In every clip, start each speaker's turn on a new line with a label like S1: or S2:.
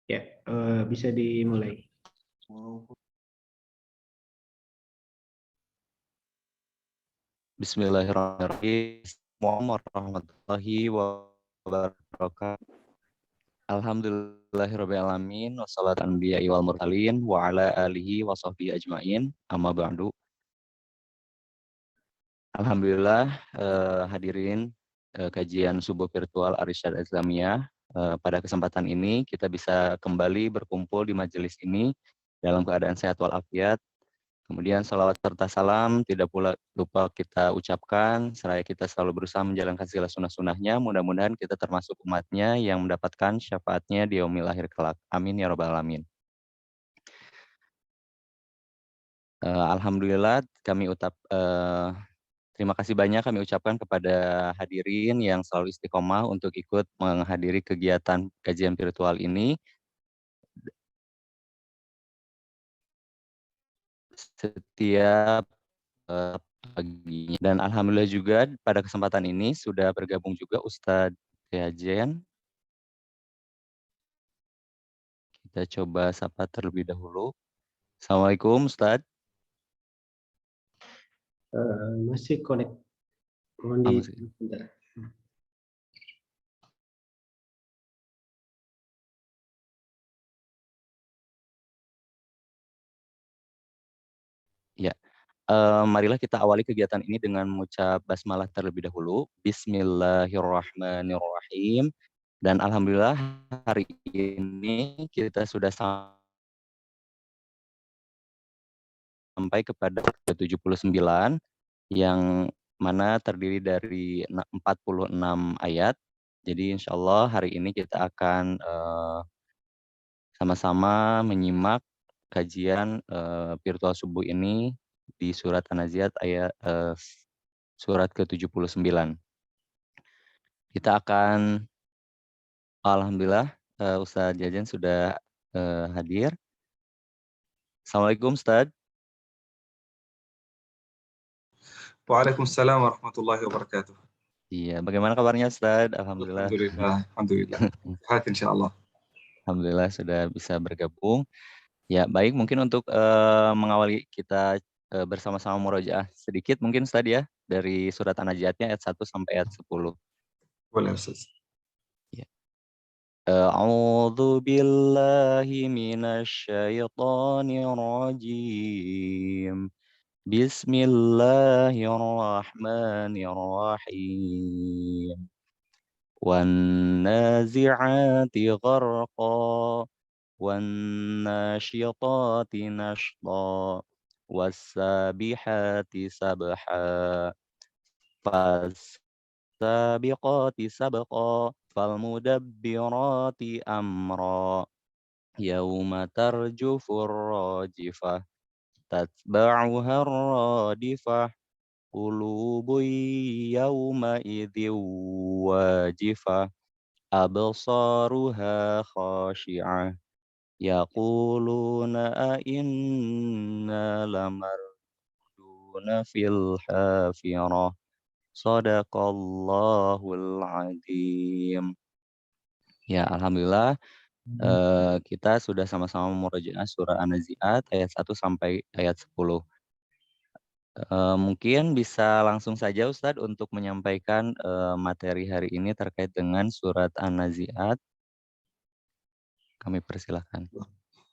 S1: Ya, bisa dimulai.
S2: Bismillahirrahmanirrahim. Assalamualaikum warahmatullahi wabarakatuh. Alhamdulillahirabbil alamin wassalatu anbiya'i wal mursalin wa ala alihi wa sahbihi ajmain. Amma ba'du. Alhamdulillah hadirin kajian subuh virtual Arsyad Islamiyah. Pada kesempatan ini kita bisa kembali berkumpul di majelis ini dalam keadaan sehat walafiat. Kemudian salawat serta salam tidak pula lupa kita ucapkan, seraya kita selalu berusaha menjalankan segala sunnah-sunnahnya. Mudah-mudahan kita termasuk umatnya yang mendapatkan syafaatnya di yaumil akhir kelak. Amin ya rabbal alamin. Alhamdulillah terima kasih banyak kami ucapkan kepada hadirin yang selalu istiqomah untuk ikut menghadiri kegiatan kajian virtual ini setiap paginya. Dan alhamdulillah juga pada kesempatan ini sudah bergabung juga Ustadz Yajen. Kita coba sapa terlebih dahulu. Assalamualaikum Ustadz.
S1: Masih connect. Mohon di sebentar.
S2: Ya, marilah kita awali kegiatan ini dengan mengucap basmalah terlebih dahulu. Bismillahirrahmanirrahim. Dan alhamdulillah hari ini kita sudah sampai kepada ke-79 yang mana terdiri dari 46 ayat. Jadi insya Allah hari ini kita akan sama-sama menyimak kajian virtual subuh ini di surat An-Nazi'at ayat surat ke-79. Kita akan alhamdulillah Ustadz Jajan sudah hadir. Assalamualaikum Ustadz.
S3: Waalaikumsalam warahmatullahi wabarakatuh.
S2: Iya, bagaimana kabarnya Ustadz? Alhamdulillah.
S3: Alhamdulillah. Sehat insyaallah.
S2: Alhamdulillah sudah bisa bergabung. Ya, baik mungkin untuk mengawali kita bersama-sama murojaah sedikit mungkin Ustadz ya dari surat An-Nazi'atnya ayat 1 sampai ayat 10.
S3: Boleh Ustaz.
S2: Ya. A'udzu billahi minasyaitonir rajim. Bismillahirrahmanirrahim. Wan nazi'ati gharqa والناشطات نشطا والسابحات سبحا فالسابقات سبقا فالمدبرات أمرا يوم ترجف الراجفة تتبعها الرادفة قلوب يومئذ واجفة أبصارها خاشعة يقولون أئنا لمردون في الحافرة صدق Allahul Azim. Ya, alhamdulillah kita sudah sama-sama murojaah surah An-Nazi'at ayat 1 sampai ayat 10. Mungkin bisa langsung saja Ustadz untuk menyampaikan materi hari ini terkait dengan surat An-Nazi'at. Kami persilahkan.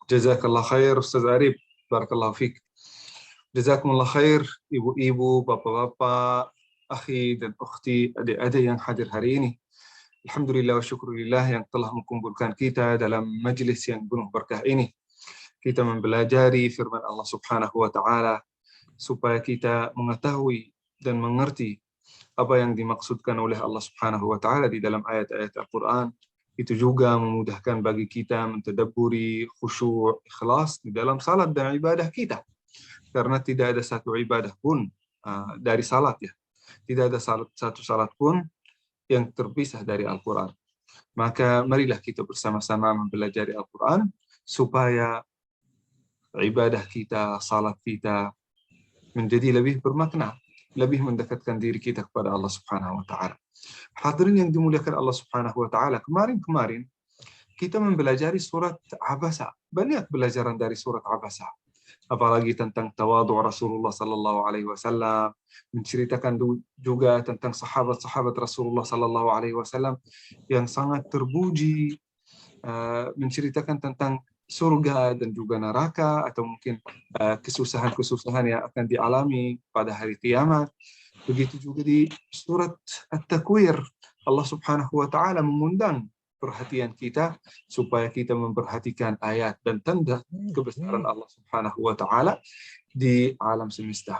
S3: Jazakallah khair Ustaz Arif. Barakallahu fiik. Jazakumullah khair ibu-ibu, bapak-bapak, akhi dan ukhti, adik-adik yang hadir hari ini. Alhamdulillah wa syukurillah yang telah mengumpulkan kita dalam majlis yang penuh berkah ini. Kita mempelajari firman Allah Subhanahu wa taala supaya kita mengetahui dan mengerti apa yang dimaksudkan oleh Allah Subhanahu wa taala di dalam ayat-ayat Al-Qur'an. Itu juga memudahkan bagi kita mentadabburi khusyuk, ikhlas di dalam salat dan ibadah kita. Karena tidak ada satu ibadah pun dari salat ya. Tidak ada satu salat pun yang terpisah dari Al-Qur'an. Maka marilah kita bersama-sama mempelajari Al-Qur'an supaya ibadah kita, salat kita menjadi lebih bermakna, lebih mendekatkan diri kita kepada Allah Subhanahu wa taala. Hadirin yang dimuliakan Allah Subhanahu wa taala, kemarin kita mempelajari surat Abasa. Banyak pelajaran dari surat Abasa. Apalagi tentang tawadhu Rasulullah sallallahu alaihi wasallam, menceritakan juga tentang sahabat-sahabat Rasulullah sallallahu alaihi wasallam yang sangat terpuji, menceritakan tentang surga dan juga neraka, atau mungkin kesusahan-kesusahan yang akan dialami pada hari kiamat. Begitu juga di surat At-Takwir, Allah Subhanahu wa taala mengundang perhatian kita supaya kita memperhatikan ayat dan tanda kebesaran Allah Subhanahu wa taala di alam semesta.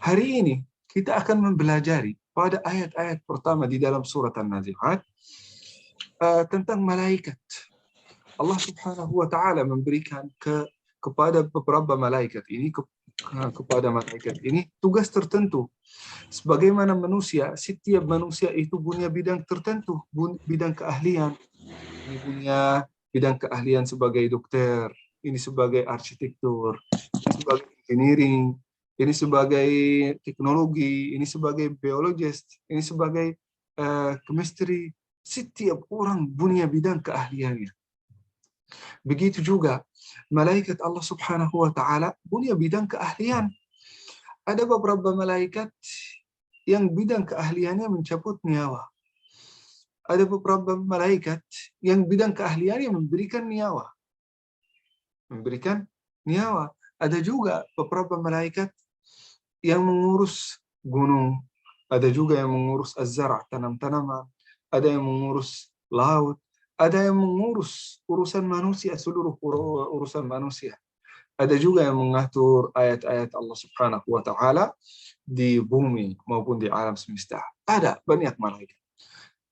S3: Hari ini kita akan mempelajari pada ayat-ayat pertama di dalam surat An-Nazi'at tentang malaikat. Allah Subhanahu wa taala memberikan kepada beberapa malaikat ini tugas tertentu. Sebagaimana manusia, setiap manusia itu punya bidang tertentu, bidang keahlian. Ini punya bidang keahlian sebagai dokter, ini sebagai arsitektur, ini sebagai engineering, ini sebagai teknologi, ini sebagai biologist, ini sebagai chemistry. Setiap orang punya bidang keahliannya. Begitu juga malaikat Allah Subhanahu wa taala punya bidang keahlian. Ada beberapa malaikat yang bidang keahliannya mencabut nyawa. Ada beberapa malaikat yang bidang keahliannya memberikan nyawa. Memberikan nyawa. Ada juga beberapa malaikat yang mengurus gunung. Ada juga yang mengurus az-zar', tanam-tanaman. Ada yang mengurus laut. Ada yang mengurus urusan manusia, seluruh urusan manusia. Ada juga yang mengatur ayat-ayat Allah Subhanahu wa taala di bumi maupun di alam semesta. Ada banyak malaikat.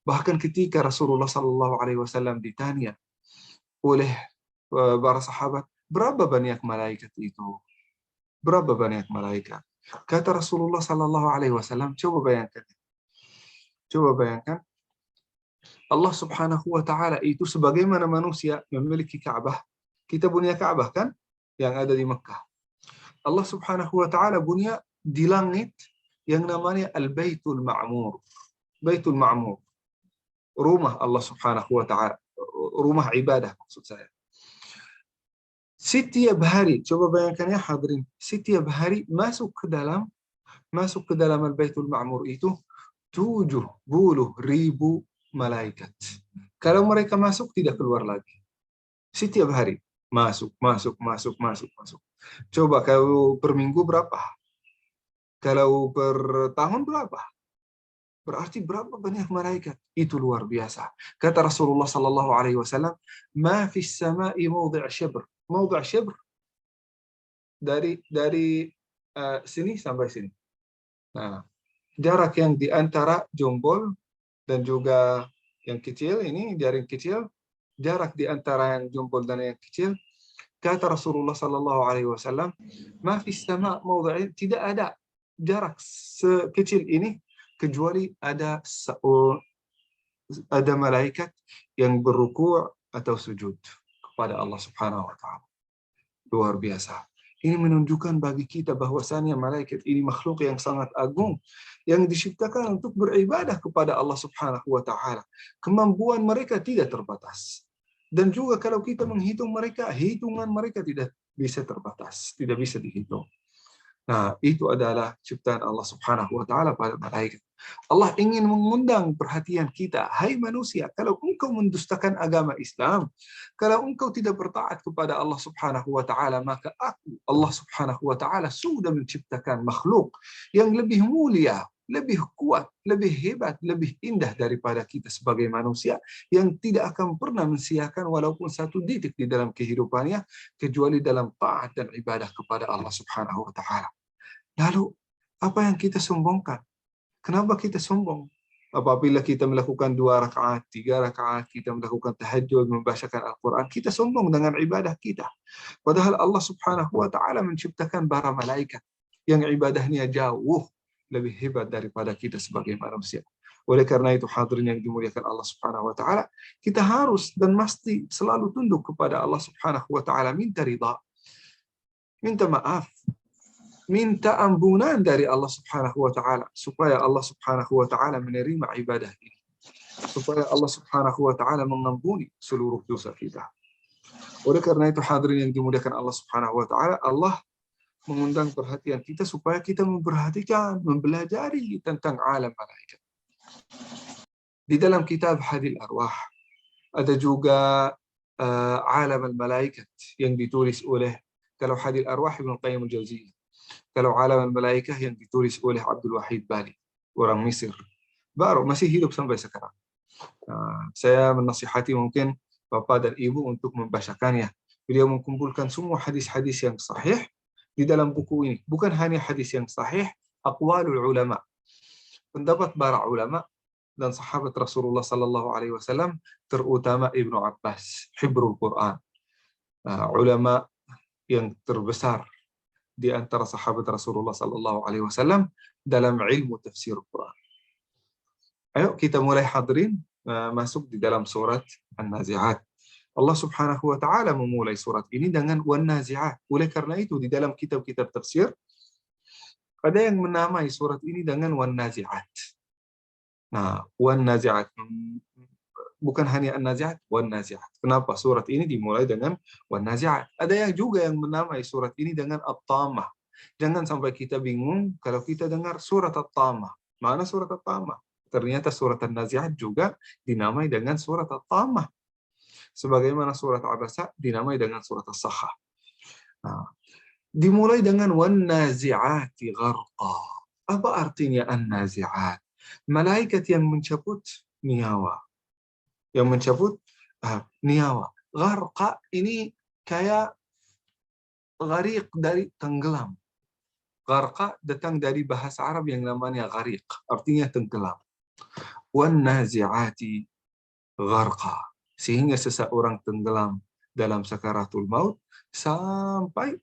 S3: Bahkan ketika Rasulullah sallallahu alaihi wasallam ditanya oleh para sahabat, berapa banyak malaikat itu? Berapa banyak malaikat? Kata Rasulullah sallallahu alaihi wasallam, coba bayangkan. Coba bayangkan, Allah Subhanahu wa taala itu sebagaimana manusia memiliki Ka'bah. Kita punya Ka'bah kan yang ada di Mekah. Allah Subhanahu wa taala punya di langit yang namanya Al-Baitul Ma'mur. Baitul Ma'mur. Rumah Allah Subhanahu wa taala, rumah ibadah maksud saya. Setiap hari, coba bayangkan ya hadirin, setiap hari masuk ke dalam Al-Baitul Ma'mur itu 70.000 malaikat. Kalau mereka masuk tidak keluar lagi. Setiap hari masuk. Coba kalau per minggu berapa? Kalau per tahun berapa? Berarti berapa banyak malaikat? Itu luar biasa. Kata Rasulullah sallallahu alaihi wasallam, "Ma fis sama'i mawdi' syibr." Mawdi' syibr dari sini sampai sini. Nah, jarak yang di antara jempol dan juga yang kecil, ini jaring kecil, jarak di antara yang jempol dan yang kecil, kata Rasulullah sallallahu alaihi wasallam, "Ma fis sama' mawdi'," tidak ada jarak sekecil ini kecuali ada malaikat yang berruku' atau sujud kepada Allah Subhanahu wa taala. Luar biasa. Ini menunjukkan bagi kita bahwasannya malaikat ini makhluk yang sangat agung yang diciptakan untuk beribadah kepada Allah Subhanahu wa taala. Kemampuan mereka tidak terbatas. Dan juga kalau kita menghitung mereka, hitungan mereka tidak bisa terbatas, tidak bisa dihitung. Nah, itu adalah ciptaan Allah Subhanahu wa taala pada malaikat. Allah ingin mengundang perhatian kita, hai manusia, kalau engkau mendustakan agama Islam, kalau engkau tidak bertaat kepada Allah Subhanahu wa taala, maka aku, Allah Subhanahu wa taala, sudah menciptakan makhluk yang lebih mulia, lebih kuat, lebih hebat, lebih indah daripada kita sebagai manusia yang tidak akan pernah mensia-siakan walaupun satu detik di dalam kehidupannya kecuali dalam taat dan ibadah kepada Allah Subhanahu wa taala. Lalu apa yang kita sombongkan? Kenapa kita sombong? Apabila kita melakukan 2 rakaat, 3 rakaat, kita melakukan tahajud, membacakan Al-Quran, kita sombong dengan ibadah kita. Padahal Allah Subhanahu wa taala menciptakan para malaikat yang ibadahnya jauh lebih hebat daripada kita sebagai manusia. Oleh karena itu, hadirin yang dimuliakan Allah Subhanahu wa taala, kita harus dan mesti selalu tunduk kepada Allah Subhanahu wa taala, minta ridha, minta maaf, minta ampunan dari Allah Subhanahu wa taala supaya Allah Subhanahu wa taala menerima ibadah ini. supaya Allah Subhanahu wa taala mengampuni seluruh dosa kita. Oleh karena itu hadirin yang dimuliakan Allah Subhanahu wa taala, Allah mengundang perhatian kita supaya kita memperhatikan, mempelajari tentang alam malaikat. Di dalam kitab Hadil Arwah ada juga alam al-malaikat yang ditulis oleh, kalau Hadil Arwah Ibnu Qayyim al-Jauziyah, kalau alam al-malaikah yang ditulis oleh Abdul Wahid Bali, orang Mesir, baru masih hidup sampai sekarang. Saya menasihati mungkin Bapak dan Ibu untuk membacakannya. Beliau mengumpulkan semua hadis-hadis yang sahih di dalam buku ini. Bukan hanya hadis yang sahih, aqwalul ulama, pendapat para ulama dan sahabat Rasulullah sallallahu alaihi wasallam, terutama Ibnu Abbas, hibrul Quran. Ulama yang terbesar di antara sahabat Rasulullah sallallahu alaihi wasallam dalam ilmu tafsir Quran. Ayo kita mulai hadirin masuk di dalam surat An-Nazi'at. Allah Subhanahu wa taala memulai surat ini dengan Wan-Nazi'at. Oleh karena itu di dalam kitab-kitab tafsir ada yang menamai surat ini dengan Wan-Nazi'at. Nah, Wan-Nazi'at bukan hanya An-Nazi'at, Wan-Nazi'at. Kenapa surat ini dimulai dengan Wan-Nazi'at? Ada yang juga yang menamai surat ini dengan At-Tamah. Jangan sampai kita bingung kalau kita dengar surat At-Tamah. Mana surat At-Tamah? Ternyata surat An-Nazi'at juga dinamai dengan surat At-Tamah. Sebagaimana surat Abasa dinamai dengan surat As-Sakhah. Nah, dimulai dengan Wan-Nazi'ati gharqa. Apa artinya An-Nazi'at? Malaikat yang mencabut nyawa. Yang mencabut nyawa. Gharqa ini kayak ghariq dari tenggelam. Gharqa datang dari bahasa Arab yang namanya ghariq, artinya tenggelam. Wan-Nazi'ati gharqa, sehingga seseorang tenggelam dalam sakaratul maut sampai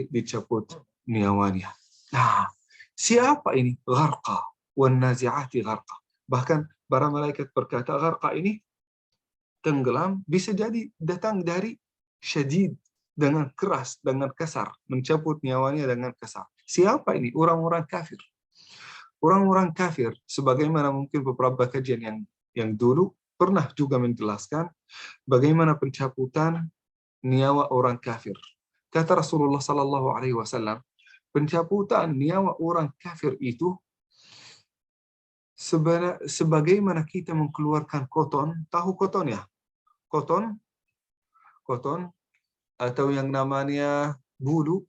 S3: dicabut nyawanya. Nah, siapa ini gharqa? Wan-Nazi'ati gharqa. Bahkan para malaikat berkata gharqa ini tenggelam bisa jadi datang dari syadid, dengan keras, dengan kasar, mencabut nyawanya dengan kasar. Siapa ini? Orang-orang kafir. Orang-orang kafir, sebagaimana mungkin beberapa kajian yang dulu pernah juga menjelaskan bagaimana pencabutan nyawa orang kafir. Kata Rasulullah sallallahu alaihi wasallam, pencabutan nyawa orang kafir itu sebagaimana kita mengeluarkan koton. Tahu koton ya? Koton atau yang namanya bulu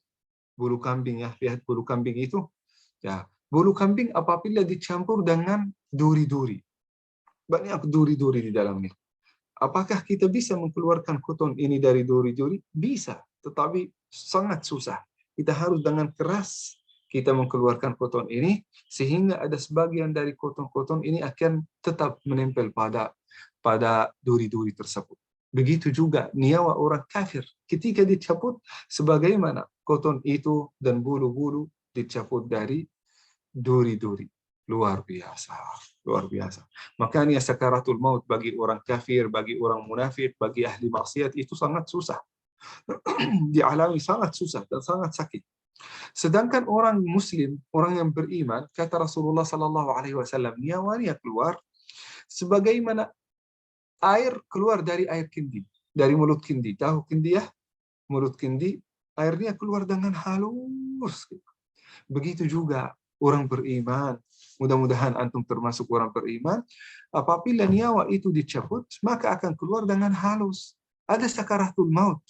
S3: kambing ya. Lihat bulu kambing itu. Ya, bulu kambing apabila dicampur dengan duri-duri. Banyak duri-duri di dalamnya. Apakah kita bisa mengeluarkan koton ini dari duri-duri? Bisa, tetapi sangat susah. Kita harus dengan keras kita mengeluarkan koton ini, sehingga ada sebagian dari koton-koton ini akan tetap menempel pada duri-duri tersebut. Begitu juga nyawa orang kafir ketika dicabut, sebagaimana koton itu dan bulu-bulu dicabut dari duri-duri. Luar biasa. Makanya sakaratul maut bagi orang kafir, bagi orang munafik, bagi ahli maksiat itu sangat susah. Dialami sangat susah dan sangat sakit. Sedangkan orang muslim, orang yang beriman, kata Rasulullah sallallahu alaihi wasallam, nyawanya keluar sebagaimana air keluar dari air kendi, dari mulut kendi. Tahu kendi ya? Mulut kendi, airnya keluar dengan halus. Begitu juga orang beriman. Mudah-mudahan antum termasuk orang beriman. Apabila nyawa itu dicabut, maka akan keluar dengan halus. Ada sakaratul maut.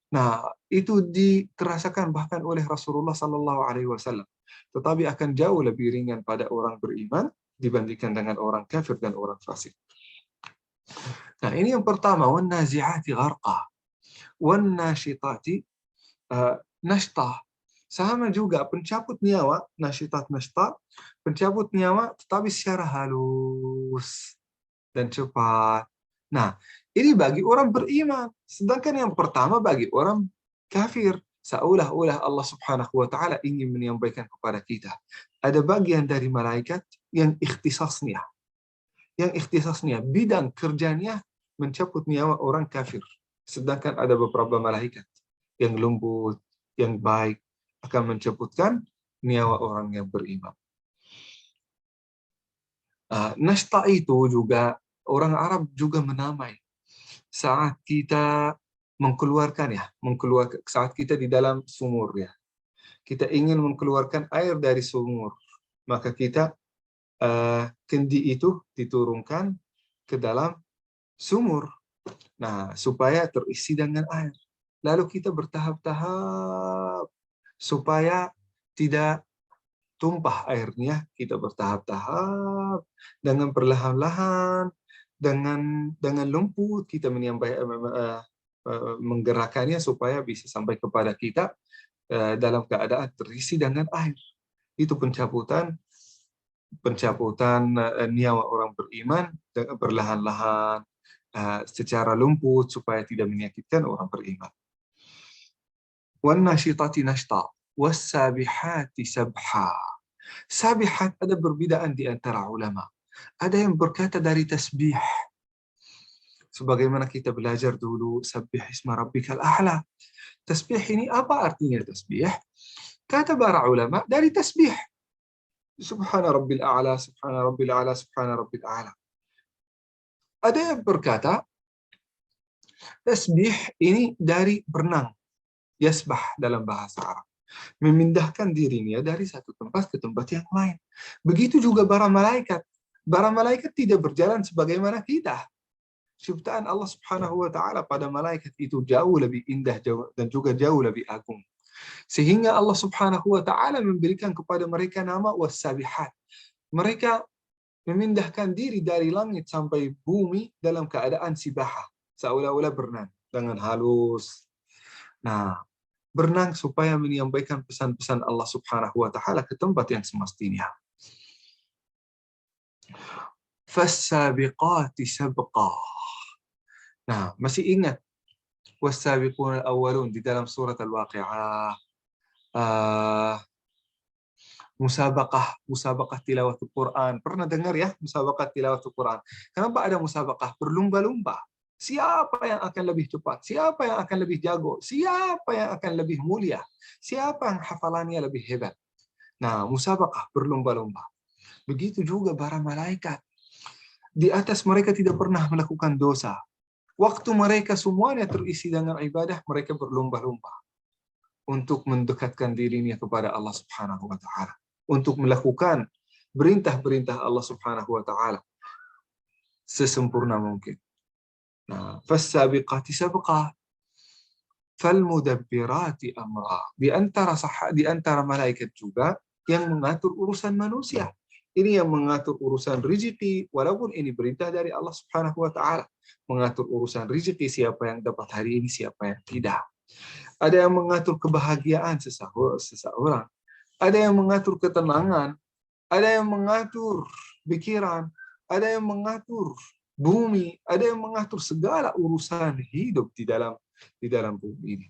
S3: Nah, itu dirasakan bahkan oleh Rasulullah sallallahu alaihi wasallam. Tetapi akan jauh lebih ringan pada orang beriman dibandingkan dengan orang kafir dan orang fasik. Nah, ini yang pertama, wan-nazi'ati gharqa, wan-nashitati nashtah. Sama juga pencabut nyawa, nashitat nashtah, pencabut nyawa tetapi secara halus dan cepat. Nah, ini bagi orang beriman. Sedangkan yang pertama bagi orang kafir. Seolah-olah Allah Subhanahu wa taala ingin menyampaikan kepada kita, ada bagian dari malaikat yang ikhtisasnya bidang kerjanya mencabut nyawa orang kafir. Sedangkan ada beberapa malaikat yang lembut, yang baik akan mencabutkan nyawa orang yang beriman. Nashta itu juga orang Arab juga menamai saat kita saat kita di dalam sumur ya. Kita ingin mengeluarkan air dari sumur, maka kita kendi itu diturunkan ke dalam sumur. Nah, supaya terisi dengan air. Lalu kita bertahap-tahap supaya tidak tumpah airnya, kita bertahap-tahap dengan perlahan-lahan, dengan lembut kita menggerakkannya supaya bisa sampai kepada kita dalam keadaan terisi dengan air. Itu pencabutan nyawa orang beriman dengan perlahan-lahan secara lembut supaya tidak menyakitkan orang beriman. Wan nashitati nashta was-sabihati sabha. Sabihat ada perbedaan di antara ulama. Ada yang berkata dari tasbih. Sebagaimana kita belajar dulu, sabbih isma rabbikal a'la. Tasbih ini apa artinya tasbih? Kata para ulama dari tasbih. Subhana rabbil a'la, subhana rabbil a'la, subhana rabbil a'la. Ada yang berkata tasbih ini dari berenang. Yasbah dalam bahasa Arab. Memindahkan dirinya dari satu tempat ke tempat yang lain. Begitu juga para malaikat. Para malaikat tidak berjalan sebagaimana kita. Ciptaan Allah Subhanahu wa taala pada malaikat itu jauh lebih indah dan juga jauh lebih agung. Sehingga Allah Subhanahu wa taala memberikan kepada mereka nama was-sabihat. Mereka memindahkan diri dari langit sampai bumi dalam keadaan sibahah, seolah-olah berenang dengan halus. Nah, berenang supaya menyampaikan pesan-pesan Allah Subhanahu wa taala ke tempat yang semestinya. Fas-sabiqati sabqa. Nah, masih ingat was-sabiquna al-awwalun di dalam surat Al-Waqi'ah. Musabaqah tilawatul Quran. Pernah dengar ya musabaqah tilawatul Quran? Kenapa ada musabaqah? Berlomba-lomba. Siapa yang akan lebih cepat? Siapa yang akan lebih jago? Siapa yang akan lebih mulia? Siapa yang hafalannya lebih hebat? Nah, musabaqah, berlomba-lomba. Begitu juga para malaikat. Di atas mereka tidak pernah melakukan dosa. Waktu mereka semuanya terisi dengan ibadah, mereka berlomba-lomba untuk mendekatkan dirinya kepada Allah Subhanahu wa taala, untuk melakukan perintah-perintah Allah Subhanahu wa taala sesempurna mungkin. Nah, fas-sabiqati sabqa, fal-mudabbirati amra. Di antara malaikat juga yang mengatur urusan manusia. Ini yang mengatur urusan rezeki, walaupun ini perintah dari Allah Subhanahu wa taala. Mengatur urusan rezeki, siapa yang dapat hari ini, siapa yang tidak. Ada yang mengatur kebahagiaan seseorang. Ada yang mengatur ketenangan. Ada yang mengatur pikiran. Ada yang mengatur bumi. Ada yang mengatur segala urusan hidup di dalam bumi ini.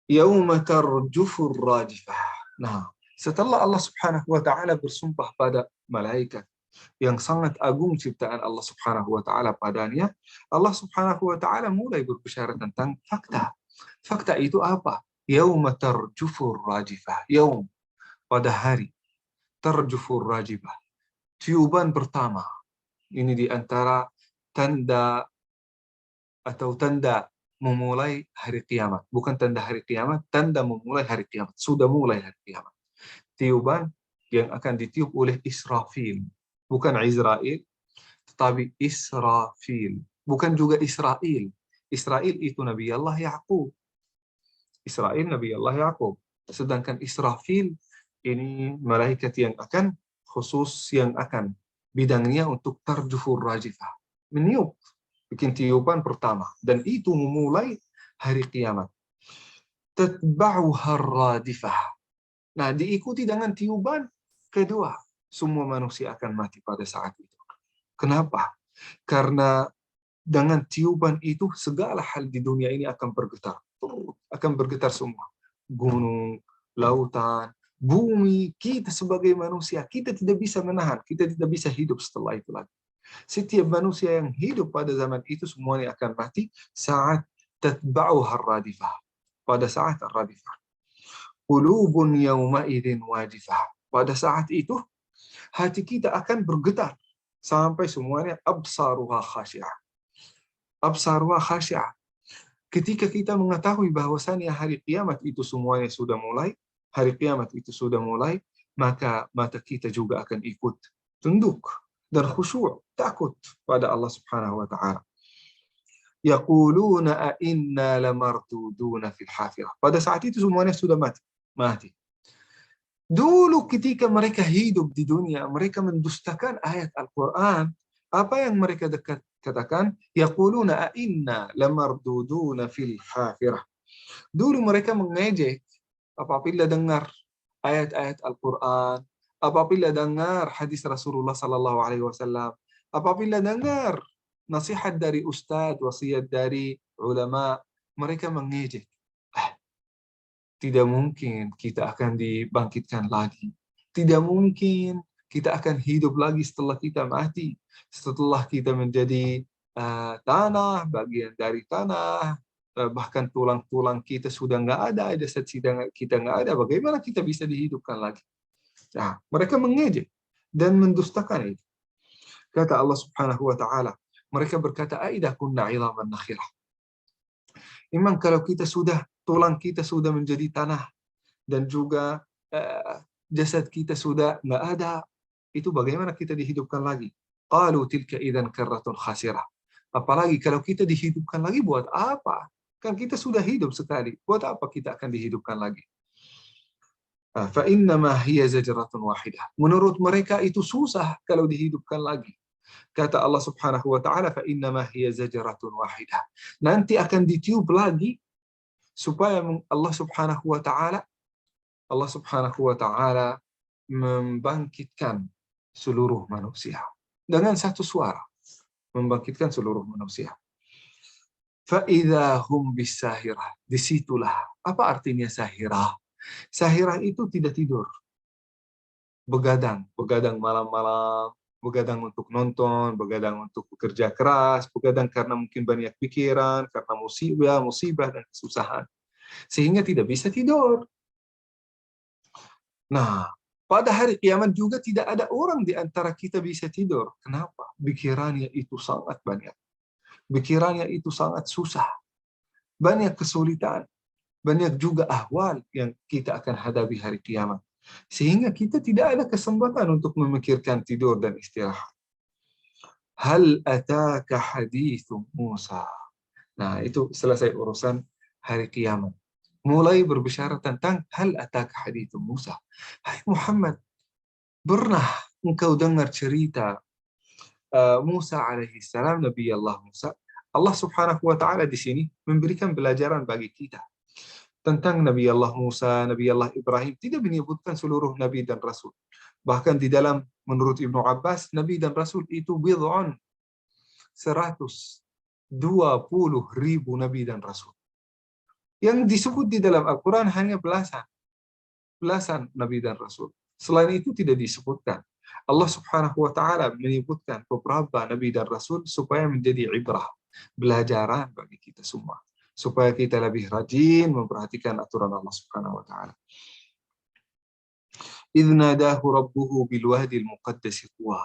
S3: Yauma tarjufur rajifah. Nah, setelah Allah Subhanahu wa taala bersumpah pada malaikat yang sangat agung ciptaan Allah Subhanahu wa taala padanya, Allah Subhanahu wa taala mulai berbicara tentang fakta. Fakta itu apa? Yauma tarjufur rajifah. Yaum, pada hari tarjufur rajifah. Tiuban pertama. Ini di antara tanda memulai hari kiamat. Bukan tanda hari kiamat, tanda memulai hari kiamat. Sudah mulai hari kiamat. Tiuban yang akan ditiup oleh Israfil. Bukan Israel, tetapi Israfil. Bukan juga Israel. Israel itu Nabi Allah Yaqub. Israel Nabi Allah Yaqub. Sedangkan Israfil ini malaikat yang akan bidangnya untuk tarjufur rajifah. Meniup, bikin tiupan pertama. Dan itu memulai hari kiamat. Tatba'uha radifah. Nah, diikuti dengan tiuban kedua. Semua manusia akan mati pada saat itu. Kenapa? Karena dengan tiuban itu segala hal di dunia ini akan bergetar. Akan bergetar semua. Gunung, lautan, bumi, kita sebagai manusia, kita tidak bisa menahan, kita tidak bisa hidup setelah itu lagi. Setiap manusia yang hidup pada zaman itu semuanya akan mati saat tatba'uha radifah. Pada saat radifah. Qulubun yawma idzin wajifah. Pada saat itu hati kita akan bergetar sampai semuanya absaruha khasyi'ah. Absaruha khasyi'ah. Ketika kita mengetahui bahwasannya hari kiamat itu semuanya sudah mulai, hari kiamat itu sudah mulai, maka mata kita juga akan ikut tunduk dan khusyuk, takut pada Allah Subhanahu wa taala. Yaquluna a inna lamarduduna fil hafirah. Pada saat itu semuanya sudah mati. Dulu ketika mereka hidup di dunia, mereka mendustakan ayat Al-Quran. Apa yang mereka katakan? Yaquluna a inna lamarduduna fil hafirah. Dulu mereka mengejek apabila dengar ayat-ayat Al-Quran, apabila dengar hadis Rasulullah sallallahu alaihi wasallam, apabila dengar nasihat dari ustadz, wasiat dari ulama, mereka mengejek. Tidak mungkin kita akan dibangkitkan lagi. Tidak mungkin kita akan hidup lagi setelah kita mati. Setelah kita menjadi tanah, bagian dari tanah, bahkan tulang-tulang kita sudah nggak ada, jasad kita nggak ada, bagaimana kita bisa dihidupkan lagi? Nah, mereka mengejek dan mendustakan itu. Kata Allah Subhanahu wa taala, mereka berkata, "Aidah kunna 'idhaman nakhirah." Memang kalau tulang kita sudah menjadi tanah dan juga jasad kita sudah nggak ada, itu bagaimana kita dihidupkan lagi? Qalu tilka idzan karratun khasirah. Apalagi kalau kita dihidupkan lagi, buat apa? Kan kita sudah hidup sekali. Buat apa kita akan dihidupkan lagi? Fa innama hiya zajratun wahidah. Menurut mereka itu susah kalau dihidupkan lagi. Kata Allah Subhanahu wa taala, fa innama hiya zajratun wahidah. Nanti akan ditiup lagi supaya Allah Subhanahu wa taala membangkitkan seluruh manusia dengan satu suara, membangkitkan seluruh manusia. Fa idza hum bisahirah. Disitulah apa artinya sahirah? Sahirah itu tidak tidur, begadang malam-malam, begadang untuk nonton, begadang untuk bekerja keras, begadang karena mungkin banyak pikiran, karena musibah dan kesusahan, sehingga tidak bisa tidur. Nah, pada hari kiamat juga tidak ada orang di antara kita bisa tidur. Kenapa? Pikirannya itu sangat banyak. Pikirannya itu sangat susah. Banyak kesulitan. Banyak juga ahwal yang kita akan hadapi hari kiamat. Sehingga kita tidak ada kesempatan untuk memikirkan tidur dan istirahat. Hal ataka hadithu Musa. Nah, itu selesai urusan hari kiamat. Mulai berbicara tentang hal ataka hadithu Musa. Hai Muhammad, pernah engkau dengar cerita Musa alaihi salam, Nabi Allah Musa? Allah Subhanahu wa taala di sini memberikan pelajaran bagi kita tentang Nabi Allah Musa, Nabi Allah Ibrahim. Tidak menyebutkan seluruh Nabi dan Rasul. Bahkan di dalam, menurut Ibnu Abbas, Nabi dan Rasul itu bid'un, 120.000 Nabi dan Rasul. Yang disebut di dalam Al-Quran hanya belasan Nabi dan Rasul. Selain itu tidak disebutkan. Allah Subhanahu wa taala menyebutkan beberapa Nabi dan Rasul supaya menjadi ibrah, belajaran bagi kita semua, supaya kita lebih rajin memperhatikan aturan Allah Subhanahu wa taala. Idz nadahu rabbuhu bil wahdil muqaddas tuwa.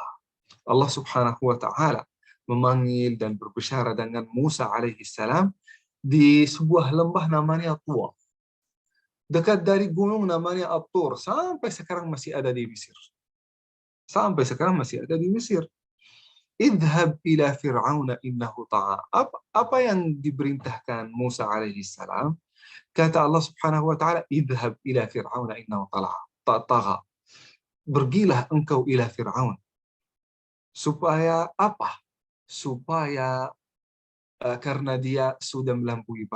S3: Allah Subhanahu wa taala memanggil dan berbicara dengan Musa alaihi salam di sebuah lembah namanya Tuwa. Dekat dari gunung namanya At-Tur, sampai sekarang masih ada di Mesir. Sampai sekarang masih ada di Mesir. Idhab ila fir'auna innahu ta'a. Apa yang diperintahkan Musa alaihi salam? Kata Allah Subhanahu wa taala, idhab ila fir'auna innahu ta'a. Pergilah engkau ila Fir'aun. Supaya apa? Supaya karena dia sudah melampaui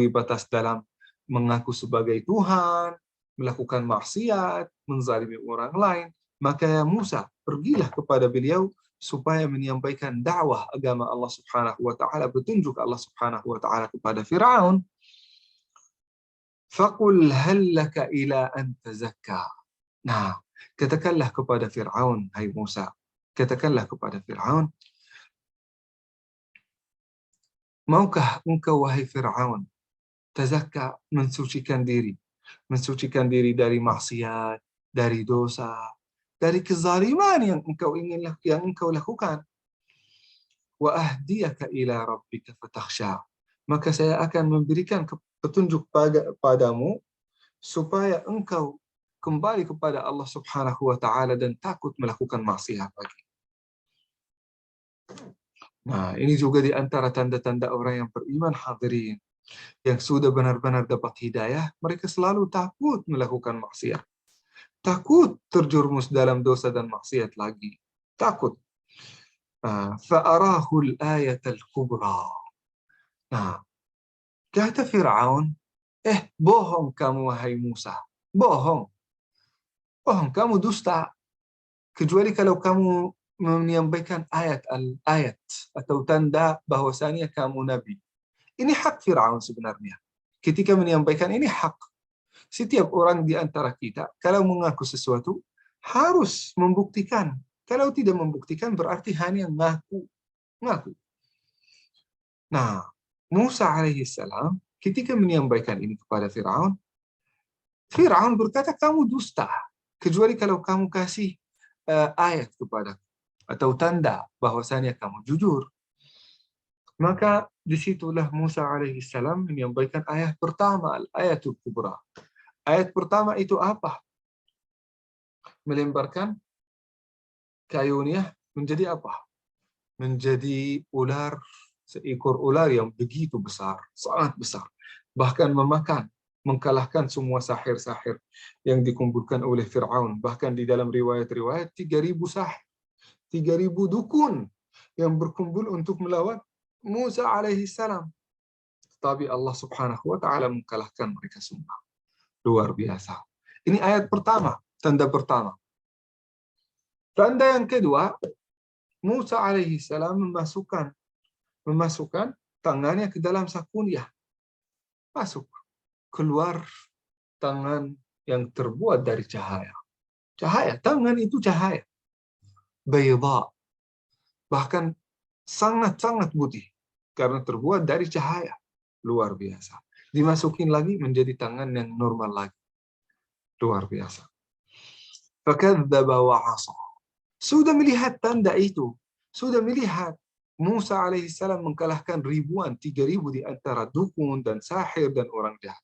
S3: batas dalam mengaku sebagai Tuhan, melakukan maksiat, menzalimi orang lain. Maka ya Musa, pergilah kepada beliau supaya menyampaikan dakwah agama Allah Subhanahu wa taala, petunjuk Allah Subhanahu wa taala kepada Firaun. Faqul hal laka ila an tazakka. Nah, katakanlah kepada Firaun, hai Musa, katakanlah kepada Firaun, maukah engkau wahai Firaun tazakka, mensucikan diri dari maksiat, dari dosa, dari kezaliman yang engkau lakukan. Wa ahdiyaka ila rabbika fatakhsha. Maka saya akan memberikan petunjuk padamu supaya engkau kembali kepada Allah Subhanahu wa taala dan takut melakukan maksiat lagi. Nah, ini juga di antara tanda-tanda orang yang beriman, hadirin, yang sudah benar-benar dapat hidayah, mereka selalu takut melakukan maksiat. Takut terjerumus dalam dosa dan maksiat lagi. Takut. Fa'arahul ayatal kubra. Nah, kata Fir'aun, bohong kamu wahai Musa. Bohong. Bohong, kamu dusta. Kecuali kalau kamu menyampaikan ayat atau tanda bahwasanya kamu nabi. Ini hak Fir'aun sebenarnya. Ketika menyampaikan ini hak. Setiap orang di antara kita, kalau mengaku sesuatu, harus membuktikan. Kalau tidak membuktikan, berarti hanya ngaku. Nah, Musa alaihissalam, ketika menyampaikan ini kepada Fir'aun, Fir'aun berkata, kamu dusta. Kecuali kalau kamu kasih ayat kepada atau tanda bahwasanya kamu jujur. Maka disitulah Musa alaihissalam menyampaikan ayat pertama, ayatul kubra. Ayat pertama itu apa? Melemparkan kayunya menjadi apa? Menjadi ular, seekor ular yang begitu besar, sangat besar. Bahkan mengkalahkan semua sahir-sahir yang dikumpulkan oleh Fir'aun. Bahkan di dalam riwayat-riwayat 3.000 sahir, 3.000 dukun yang berkumpul untuk melawan Musa alaihissalam. Tapi Allah Subhanahu wa taala mengalahkan mereka semua. Luar biasa. Ini ayat pertama, tanda pertama. Tanda yang kedua, Musa alaihissalam memasukkan tangannya ke dalam sakunya. Masuk. Keluar tangan yang terbuat dari cahaya. Cahaya, tangan itu cahaya. Bayda. Bahkan sangat-sangat putih. Karena terbuat dari cahaya. Luar biasa. Dimasukin lagi menjadi tangan yang normal lagi. Luar biasa. Fakadzdzaba wa 'asa. Sudah melihat tanda itu, sudah melihat Musa alaihissalam mengalahkan ribuan, 3.000 di antara dukun dan sahir dan orang jahat.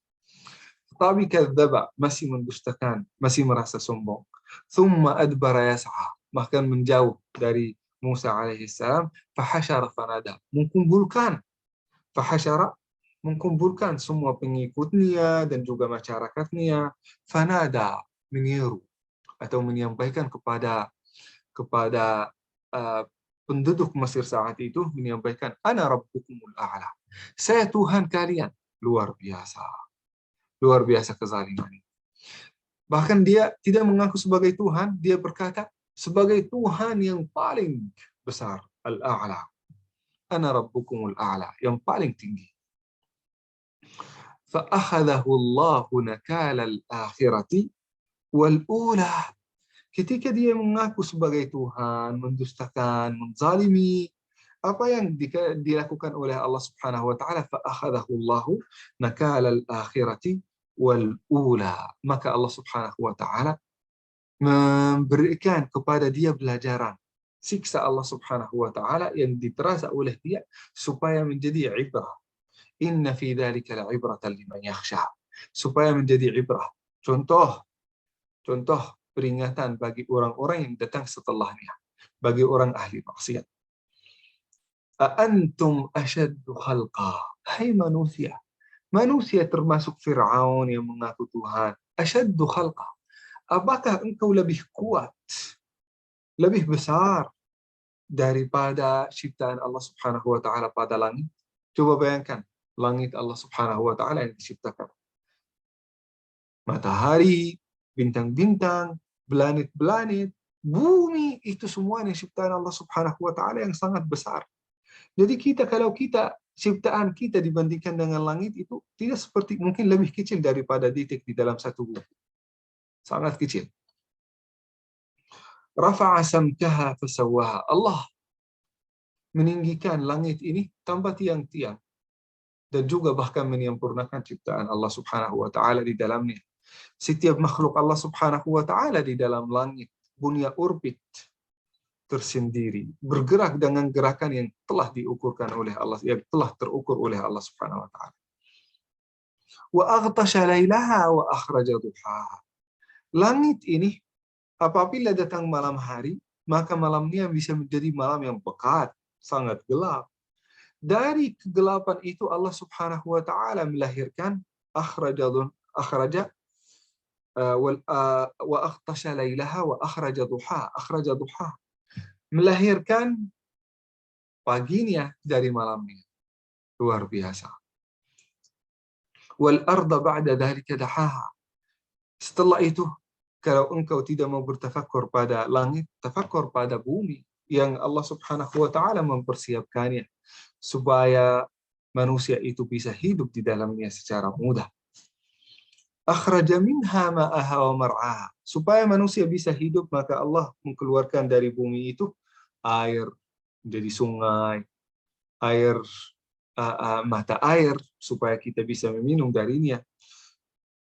S3: Tapi kadzdzaba, masih mendustakan, masih merasa sombong. Thumma adbara yas'a, bahkan menjauh dari Musa alaihissalam. Fahasyara fanada, mengkumpulkan semua pengikutnya dan juga masyarakatnya. Fanada, menyeru atau menyampaikan kepada penduduk Mesir saat itu, menyampaikan, Ana rabbukumul a'la. Saya Tuhan kalian. Luar biasa. Luar biasa kezaliman. Bahkan dia tidak mengaku sebagai Tuhan, dia berkata sebagai Tuhan yang paling besar, al-a'la. Ana rabbukumul a'la, yang paling tinggi. Fa'akhadahu Allahu nakala al-akhirati wal-ula. Ketika dia mengaku sebagai Tuhan, mendustakan, menzalimi, apa yang dilakukan oleh Allah Subhanahu wa taala, fa'akhadahu Allahu nakala al-akhirati wal-ula. Maka Allah Subhanahu wa taala memberikan kepada dia pelajaran, siksa Allah Subhanahu wa taala yang diterasa oleh dia supaya menjadi ibrah. Inna fi dzalika la'ibratan liman yakhsha. Supaya menjadi ibrah. Contoh peringatan bagi orang-orang yang datang setelahnya, bagi orang ahli maksiat. Antum ashaddu khalqa. Hai manusia. Manusia termasuk Fir'aun yang mengaku Tuhan. Ashaddu khalqa. Apakah engkau lebih kuat, lebih besar daripada ciptaan Allah Subhanahu wa taala pada langit? Coba bayangkan, langit Allah Subhanahu wa taala yang diciptakan. Matahari, bintang-bintang, planet-planet, bumi, itu semuanya ciptaan Allah Subhanahu wa taala yang sangat besar. Jadi kalau ciptaan kita dibandingkan dengan langit itu tidak seperti, mungkin lebih kecil daripada detik di dalam satu buku. Sangat kecil. Rafa'a samkaha fasawwaha. Allah meninggikan langit ini tanpa tiang-tiang dan juga bahkan menyempurnakan ciptaan Allah Subhanahu wa taala di dalamnya. Setiap makhluk Allah Subhanahu wa taala di dalam langit punya orbit tersendiri, bergerak dengan gerakan yang telah diukurkan oleh Allah, yang telah terukur oleh Allah Subhanahu wa taala. Wa aghtasha lailaha wa akhraja duhaha. Langit ini apabila datang malam hari, maka malamnya bisa menjadi malam yang pekat, sangat gelap. Dari kegelapan itu Allah Subhanahu wa taala melahirkan akhraja wa aghtasha lailaha wa akhraja duha. Melahirkan paginya dari malamnya. Luar biasa. Wal arda ba'da dhalika dahaha. Setelah itu, kalau engkau tidak mau bertafakkur pada langit, tafakkur pada bumi yang Allah Subhanahu wa taala mempersiapkannya supaya manusia itu bisa hidup di dalamnya secara mudah. Akhraja minha ma'aha wa mar'aha. Supaya manusia bisa hidup, maka Allah mengeluarkan dari bumi itu air menjadi sungai, air mata air supaya kita bisa meminum darinya.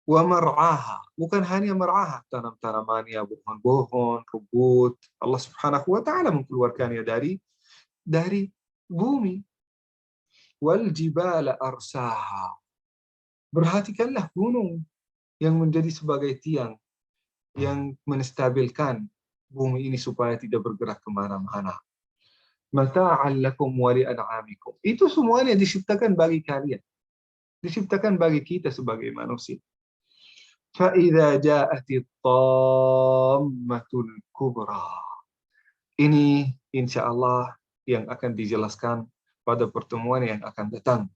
S3: Wa mar'aha, bukan hanya mar'aha, tanam-tanamannya, pohon-pohon, rumput. Allah Subhanahu wa taala mengeluarkannya dari bumi. Wal jibala arsaha. Perhatikanlah gunung yang menjadi sebagai tiang yang menstabilkan bumi ini supaya tidak bergerak kemana-mana. Mata'an lakum wa li'an'amikum. Itu semuanya diciptakan bagi kalian. Diciptakan bagi kita sebagai manusia. فَإِذَا جَاءَتِ الطَّامَّةُ الْكُبْرَى. Ini insya Allah yang akan dijelaskan pada pertemuan yang akan datang.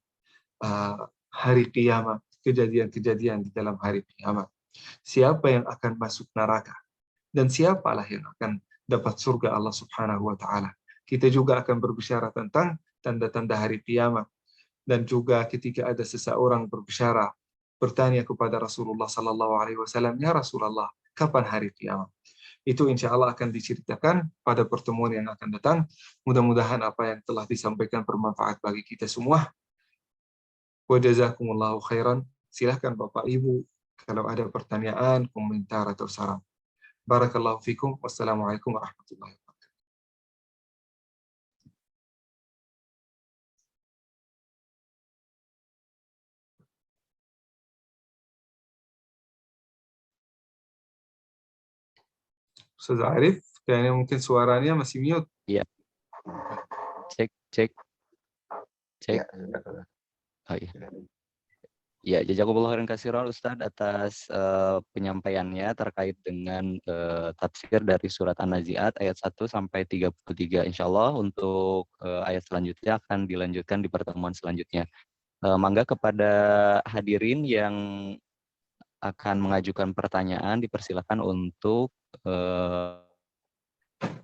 S3: Hari kiamat, kejadian-kejadian di dalam hari kiamat. Siapa yang akan masuk neraka dan siapalah yang akan dapat surga Allah Subhanahu wa taala. Kita juga akan berbicara tentang tanda-tanda hari kiamat, dan juga ketika ada seseorang bertanya kepada Rasulullah sallallahu alaihi wasallam, "Ya Rasulullah, kapan hari kiamat?" Itu insya Allah akan diceritakan pada pertemuan yang akan datang. Mudah-mudahan apa yang telah disampaikan bermanfaat bagi kita semua. Wa jazakumullahu khairan. Silahkan Bapak Ibu kalau ada pertanyaan, komentar atau saran. Barakallahu fikum. Wassalamualaikum warahmatullahi wabarakatuh. Ustaz Arif, kayaknya mungkin suaranya masih mute.
S2: Iya. Cek.
S4: Ya,
S2: Oh iya. Ya, jazakumullah khairan katsiran Ustadz atas penyampaiannya terkait dengan tafsir dari surat An-Nazi'at ayat 1 sampai 33. Insyaallah untuk ayat selanjutnya akan dilanjutkan di pertemuan selanjutnya. Mangga kepada hadirin yang akan mengajukan pertanyaan dipersilakan untuk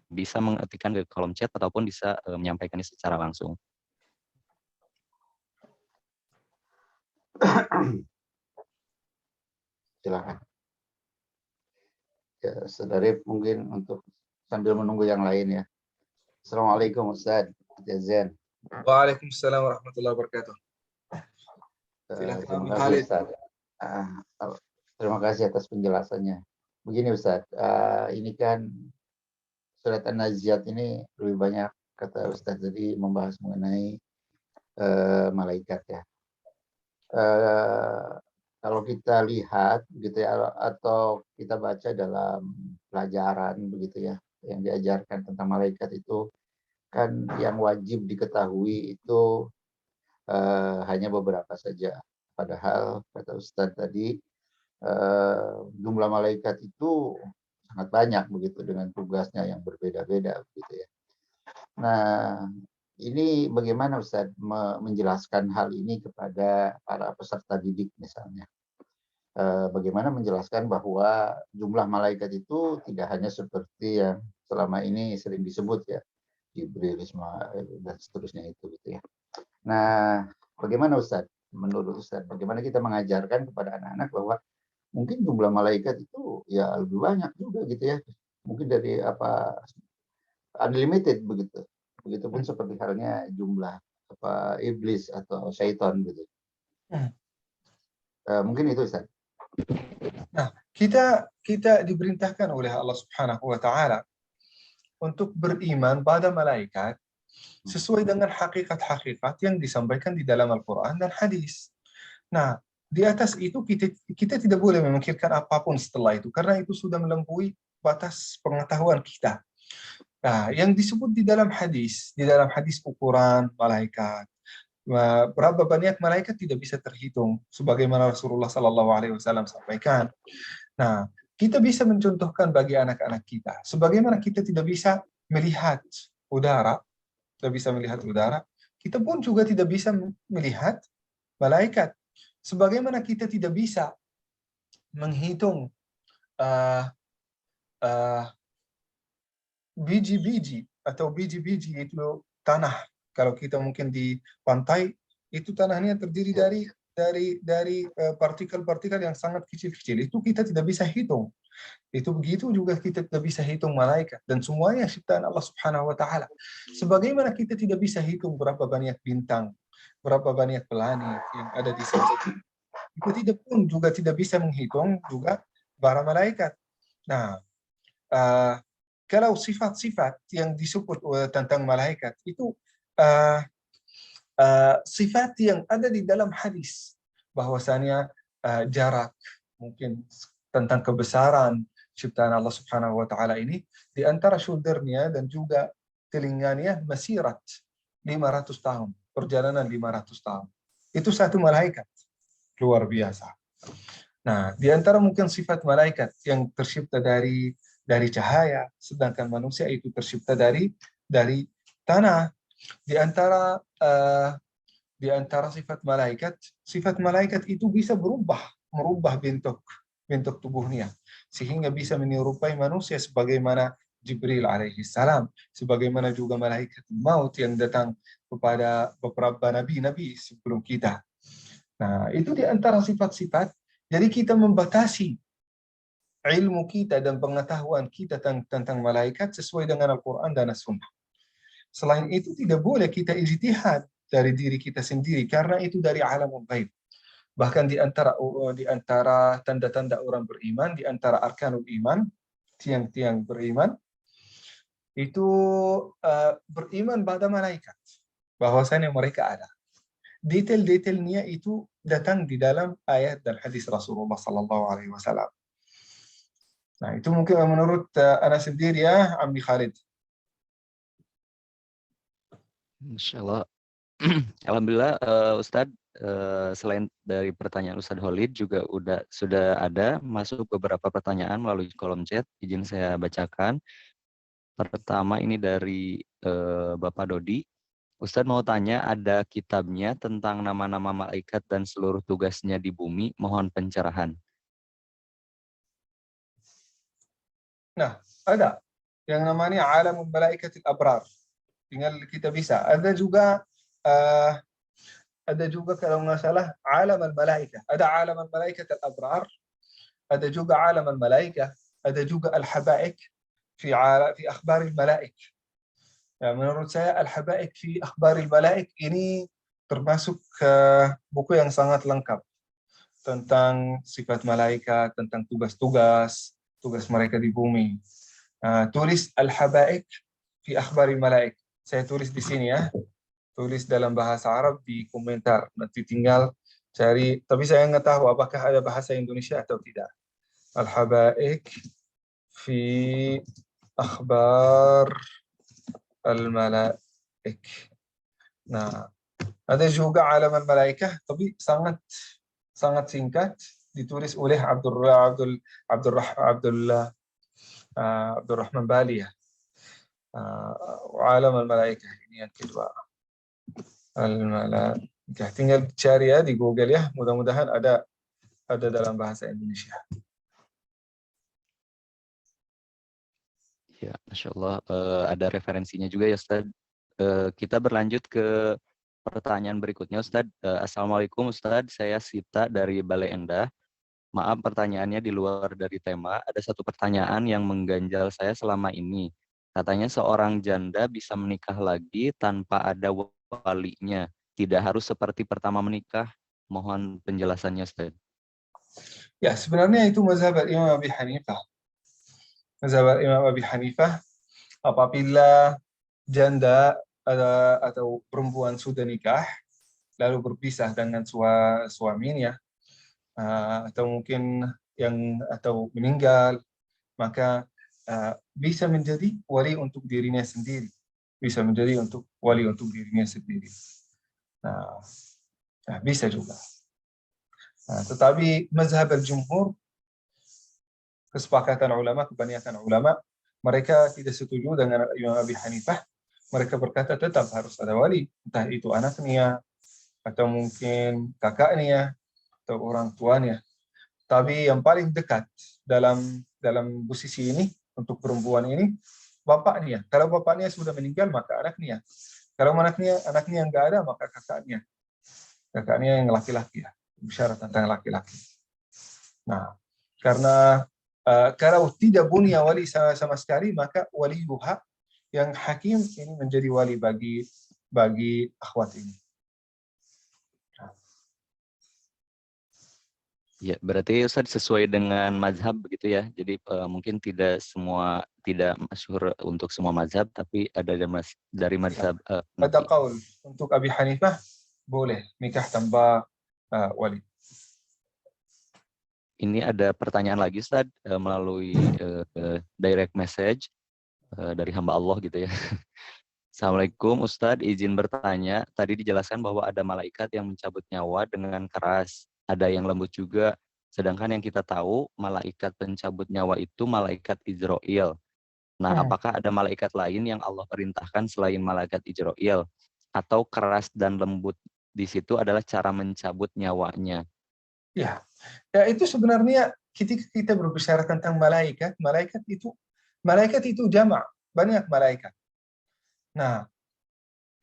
S2: bisa mengetikkan ke kolom chat ataupun bisa menyampaikannya secara langsung.
S4: silakan. Ya, Saudari mungkin untuk sambil menunggu yang lain ya. Assalamualaikum Ustaz Jazen.
S3: Waalaikumsalam warahmatullahi wabarakatuh.
S4: Terima kasih Ustaz. Terima kasih atas penjelasannya. Begini Ustaz, ini kan surat An-Nazi'at ini lebih banyak kata Ustaz tadi membahas mengenai malaikat ya. Kalau kita lihat gitu ya, atau kita baca dalam pelajaran begitu ya, yang diajarkan tentang malaikat itu kan yang wajib diketahui itu hanya beberapa saja. Padahal kata Ustadz tadi jumlah malaikat itu sangat banyak begitu dengan tugasnya yang berbeda-beda begitu ya. Nah, ini bagaimana Ustadz menjelaskan hal ini kepada para peserta didik misalnya? Bagaimana menjelaskan bahwa jumlah malaikat itu tidak hanya seperti yang selama ini sering disebut ya, Jibril, Ismail, dan seterusnya itu gitu ya. Nah, bagaimana Ustadz? Menurut Ustadz, bagaimana kita mengajarkan kepada anak-anak bahwa mungkin jumlah malaikat itu ya lebih banyak juga gitu ya. Mungkin dari unlimited begitu. Begitupun seperti halnya jumlah iblis atau syaitan gitu. Mungkin itu Ustaz.
S3: Nah, kita kita diperintahkan oleh Allah Subhanahu wa taala untuk beriman pada malaikat sesuai dengan hakikat-hakikat yang disampaikan di dalam Al-Quran dan hadis. Nah, di atas itu kita tidak boleh memikirkan apapun setelah itu, karena itu sudah melampaui batas pengetahuan kita. Nah, yang disebut di dalam hadis ukuran malaikat, berapa banyak malaikat tidak bisa terhitung, sebagaimana Rasulullah SAW sampaikan. Nah, kita bisa mencontohkan bagi anak-anak kita, sebagaimana kita tidak bisa melihat udara, kita pun juga tidak bisa melihat malaikat. Sebagaimana kita tidak bisa menghitung biji-biji itu tanah. Kalau kita mungkin di pantai, itu tanahnya terdiri dari partikel-partikel yang sangat kecil-kecil. Itu kita tidak bisa hitung. Itu begitu juga kita tidak bisa hitung malaikat dan semuanya ciptaan Allah Subhanahu wa taala. Sebagaimana kita tidak bisa hitung berapa banyak bintang, berapa banyak planet yang ada di sini. Kita tidak bisa menghitung juga para malaikat. Nah, kalau sifat-sifat yang disebut tentang malaikat itu sifat yang ada di dalam hadis, bahwasanya jarak, mungkin tentang kebesaran ciptaan Allah Subhanahu wa taala ini di antara shouldernya dan juga telinganya masirat 500 tahun, perjalanan 500 tahun. Itu satu malaikat luar biasa. Nah, di antara mungkin sifat malaikat yang tercipta dari cahaya, sedangkan manusia itu tercipta dari tanah. Di antara sifat malaikat itu bisa merubah bentuk tubuhnya sehingga bisa menyerupai manusia sebagaimana Jibril alaihi salam, sebagaimana juga malaikat maut yang datang kepada beberapa nabi sebelum kita. Nah, itu di antara sifat-sifat. Jadi kita membatasi ilmu kita dan pengetahuan kita tentang malaikat sesuai dengan Al-Quran dan As-Sunnah. Selain itu tidak boleh kita ijtihad dari diri kita sendiri karena itu dari alamul ghaib. Bahkan di antara tanda-tanda orang beriman, di antara arkanul iman, tiang-tiang beriman, itu beriman pada malaikat, bahwasanya mereka ada. Detail-detailnya itu datang di dalam ayat dan hadis Rasulullah SAW. Nah, itu mungkin menurut Ana sendiri ya, Ammi Khalid.
S2: Insya Allah. Alhamdulillah, Ustadz, selain dari pertanyaan Ustadz Khalid juga sudah ada masuk beberapa pertanyaan melalui kolom chat. Izin saya bacakan. Pertama ini dari Bapak Dodi. Ustadz mau tanya, ada kitabnya tentang nama-nama malaikat dan seluruh tugasnya di bumi. Mohon pencerahan.
S3: Nah, ada yang namanya Alamul Malaikatil Abrar. Tinggal kita bisa. Ada juga kalau nggak salah Alam al-Malaikah. Ada Alam al-Malaikatil Abrar. Ada juga Alam al-Malaikah. Ada juga Al-Habaik fi akhbar al-Malaik. Ya, menurut saya Al-Habaik fi akhbar al-Malaik ini termasuk buku yang sangat lengkap tentang sifat malaikat, tentang tugas mereka di bumi. Tulis Al-Habaik fi akhbar al-Malaik. Saya tulis di sini ya. Tulis dalam bahasa Arab di komentar. Nanti tinggal cari, tapi saya nggak tahu apakah ada bahasa Indonesia atau tidak. Al-Habaik fi akhbar al-Malaik. Nah, ada juga Alam al-Malaikah, tapi sangat singkat, ditulis oleh Abdurrahman Bali ya. Alam al-Malaikah ini yang kedua. Al-Malaikah. Tinggal cari ya di Google ya. Mudah-mudahan ada dalam bahasa Indonesia.
S2: Ya, Masya Allah, ada referensinya juga ya Ustaz. Kita berlanjut ke pertanyaan berikutnya Ustaz. Assalamualaikum Ustaz, saya Sita dari Bale Endah. Maaf pertanyaannya di luar dari tema. Ada satu pertanyaan yang mengganjal saya selama ini. Katanya seorang janda bisa menikah lagi tanpa ada walinya. Tidak harus seperti pertama menikah. Mohon penjelasannya Ustaz.
S3: Ya, sebenarnya itu mazhab Imam Abi Hanifah. Mazhab Imam Abi Hanifah, apabila janda atau perempuan sudah nikah, lalu berpisah dengan suaminya, atau mungkin atau meninggal, maka bisa menjadi wali untuk dirinya sendiri. Bisa menjadi wali untuk dirinya sendiri. Nah, bisa juga. Tetapi mazhab al-jumhur, kesepakatan ulama, kebanyakan ulama, mereka tidak setuju dengan Imam Abi Hanifah. Mereka berkata tetap harus ada wali, entah itu anaknya, atau mungkin kakaknya, atau orang tuanya. Tapi yang paling dekat dalam posisi ini, untuk perempuan ini, bapaknya. Kalau bapaknya sudah meninggal, maka anaknya. Kalau anaknya yang nggak ada, maka kakaknya. Kakaknya yang laki-laki ya. Bicara tentang laki-laki. Nah, karena kalau tidak punya wali sama sekali, maka wali yuha yang hakim ini menjadi wali bagi akhwat ini.
S2: Ya, berarti Ustaz sesuai dengan mazhab begitu ya. Jadi mungkin tidak masyhur untuk semua mazhab, tapi ada dari mazhab
S3: Ada qaul untuk Abi Hanifah boleh nikah tanpa wali.
S2: Ini ada pertanyaan lagi Ustaz melalui direct message dari hamba Allah gitu ya. Assalamualaikum Ustadz, izin bertanya. Tadi dijelaskan bahwa ada malaikat yang mencabut nyawa dengan keras. Ada yang lembut juga. Sedangkan yang kita tahu, malaikat pencabut nyawa itu malaikat Izrail. Nah, apakah ada malaikat lain yang Allah perintahkan selain malaikat Izrail? Atau keras dan lembut di situ adalah cara mencabut nyawanya?
S3: Ya, itu sebenarnya ketika kita berbicara tentang malaikat itu jamak, banyak malaikat. Nah,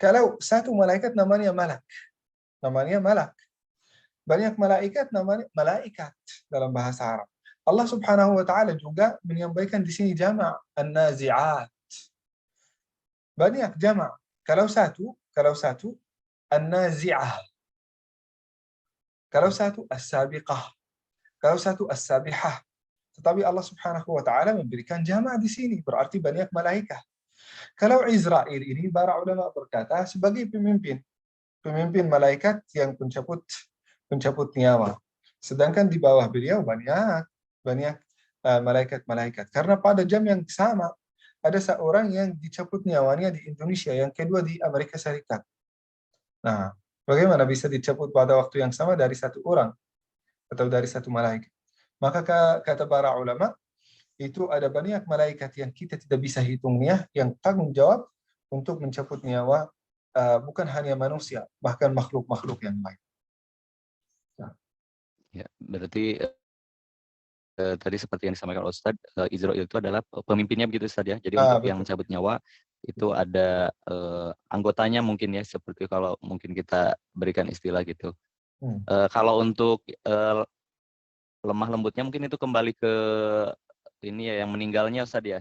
S3: kalau satu malaikat namanya malak. Banyak malaikat namanya malaikat dalam bahasa Arab. Allah Subhanahu wa taala juga menyampaikan di sini jamak, an-nazi'at. Banyak jamak. Kalau satu an-nazi'ah. Kalau satu as-sabiqah. Kalau satu as-sabihah. Tetapi Allah Subhanahu wa taala memberikan jamak di sini, berarti banyak malaikat. Kalau Israel ini para ulama berkata sebagai pemimpin malaikat yang pencabut nyawa. Sedangkan di bawah beliau banyak malaikat-malaikat. Karena pada jam yang sama ada seorang yang dicabut nyawanya di Indonesia, yang kedua di Amerika Serikat. Nah, bagaimana bisa dicabut pada waktu yang sama dari satu orang atau dari satu malaikat? Maka kata para ulama, itu ada banyak malaikat yang kita tidak bisa hitungnya, yang tanggung jawab untuk mencabut nyawa bukan hanya manusia, bahkan makhluk-makhluk yang lain.
S2: Ya, berarti tadi seperti yang disampaikan Ustadz, Izrail itu adalah pemimpinnya begitu Ustadz ya. Jadi untuk
S3: Betul.
S2: yang mencabut nyawa itu ada anggotanya mungkin ya, seperti kalau mungkin kita berikan istilah gitu. Kalau untuk lemah lembutnya mungkin itu kembali ke ini ya yang meninggalnya Ustadz ya.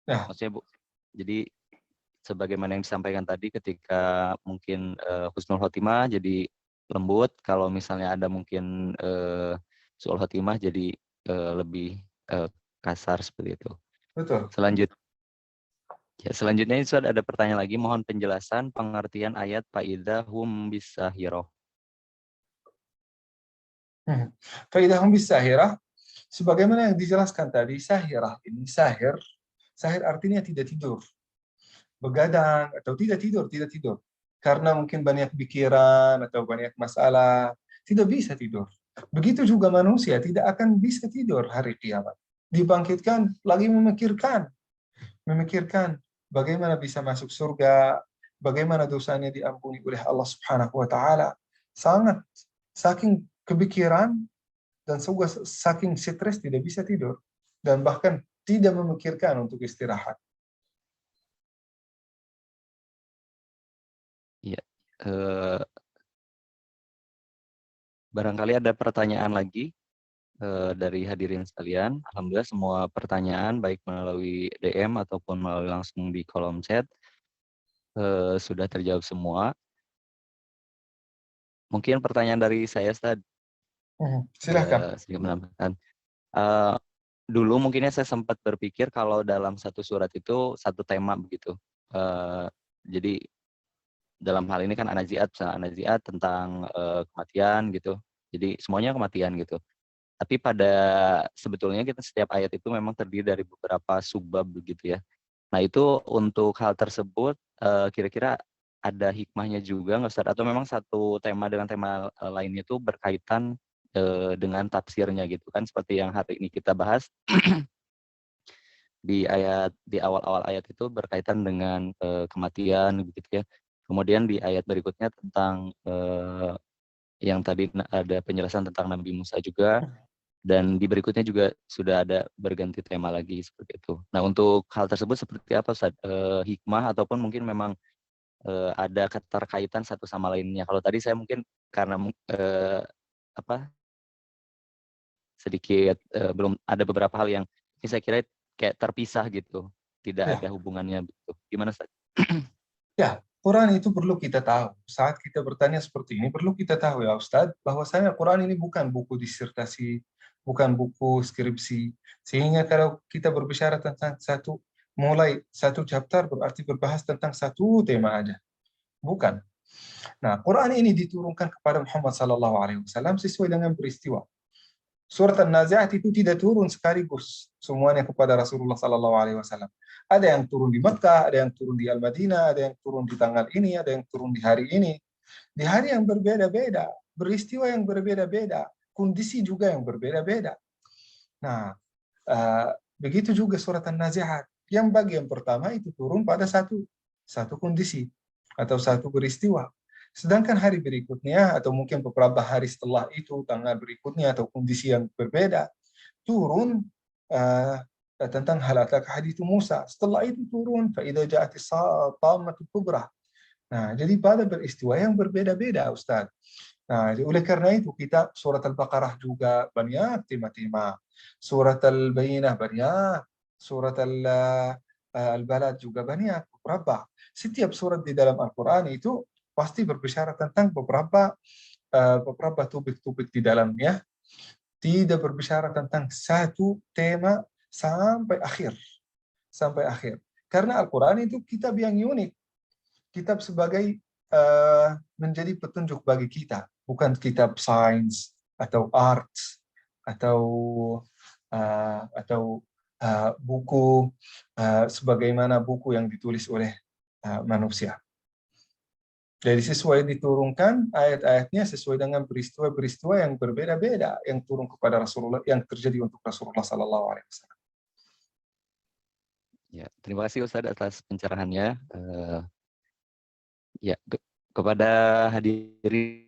S2: Maksudnya Bu, jadi sebagaimana yang disampaikan tadi ketika mungkin husnul khotimah jadi lembut, kalau misalnya ada mungkin su'ul khotimah jadi lebih kasar seperti itu.
S3: Betul.
S2: Selanjutnya itu ada pertanyaan lagi, mohon penjelasan pengertian ayat fa'idza hum bisahirah.
S3: Fa'idza hum bisahirah, sebagaimana yang dijelaskan tadi, sahirah ini sahir artinya tidak tidur, begadang atau tidak tidur. Karena mungkin banyak pikiran atau banyak masalah, tidak bisa tidur. Begitu juga manusia tidak akan bisa tidur hari kiamat. Dibangkitkan lagi memikirkan bagaimana bisa masuk surga, bagaimana dosanya diampuni oleh Allah Subhanahu wa taala. Sangat saking kepikiran dan saking stres tidak bisa tidur dan bahkan tidak memikirkan untuk istirahat.
S2: Iya. Barangkali ada pertanyaan lagi dari hadirin sekalian. Alhamdulillah semua pertanyaan baik melalui DM ataupun melalui langsung di kolom chat sudah terjawab semua. Mungkin pertanyaan dari saya Ustaz.
S4: Silakan.
S2: sedikit menambahkan. Eh, Dulu mungkinnya saya sempat berpikir kalau dalam satu surat itu satu tema begitu. Jadi dalam hal ini kan anaziat tentang kematian gitu. Jadi semuanya kematian gitu. Tapi pada sebetulnya kita setiap ayat itu memang terdiri dari beberapa subbab begitu ya. Nah itu untuk hal tersebut kira-kira ada hikmahnya juga nggak Ustaz? Atau memang satu tema dengan tema lainnya itu berkaitan dengan tafsirnya gitu kan? Seperti yang hari ini kita bahas di awal-awal ayat itu berkaitan dengan kematian begitu ya. Kemudian di ayat berikutnya tentang yang tadi ada penjelasan tentang Nabi Musa juga. Dan di berikutnya juga sudah ada berganti tema lagi seperti itu. Nah untuk hal tersebut seperti apa Ustaz? Hikmah ataupun mungkin memang ada keterkaitan satu sama lainnya. Kalau tadi saya mungkin karena sedikit belum ada beberapa hal yang ini saya kira kayak terpisah gitu, tidak
S3: Ya.
S2: ada hubungannya. Gitu. Gimana Ustaz?
S3: Ya, Quran itu perlu kita tahu. Saat kita bertanya seperti ini, perlu kita tahu ya Ustadz, bahwasanya Quran ini bukan buku disertasi, bukan buku skripsi. Sehingga kalau kita berbicara tentang mulai satu chapter berarti berbahas tentang satu tema aja. Bukan. Nah, Quran ini diturunkan kepada Muhammad SAW sesuai dengan peristiwa. Surat An-Nazi'at itu tidak turun sekaligus semuanya kepada Rasulullah SAW. Ada yang turun di Mekah, ada yang turun di Al-Madinah, ada yang turun di tanggal ini, ada yang turun di hari ini. Di hari yang berbeda-beda, peristiwa yang berbeda-beda, kondisi juga yang berbeda-beda. Nah, begitu juga surat An-Nazi'at. Yang bagian pertama itu turun pada satu kondisi atau satu peristiwa. Sedangkan hari berikutnya atau mungkin beberapa hari setelah itu, tanggal berikutnya atau kondisi yang berbeda, turun tentang hal hadits Musa. Setelah itu turun faida ja'atis tammatul kubra. Nah, jadi pada peristiwa yang berbeda-beda, Ustaz. Nah, oleh karena itu kita surat Al-Baqarah juga banyak tema-tema. Surat Al-Bayyinah banyak. Surat Al-Balad juga banyak. Beberapa. Setiap surat di dalam Al-Quran itu pasti berbicara tentang beberapa topik-topik di dalamnya, tidak berbicara tentang satu tema sampai akhir. Karena Al-Quran itu kitab yang unik, kitab sebagai menjadi petunjuk bagi kita, bukan kitab sains atau arts atau buku sebagaimana buku yang ditulis oleh manusia. Jadi sesuai diturunkan ayat-ayatnya sesuai dengan peristiwa-peristiwa yang berbeda-beda yang turun kepada Rasulullah, yang terjadi untuk Rasulullah SAW.
S2: Ya, terima kasih Ustaz atas pencerahannya. Ya, kepada hadirin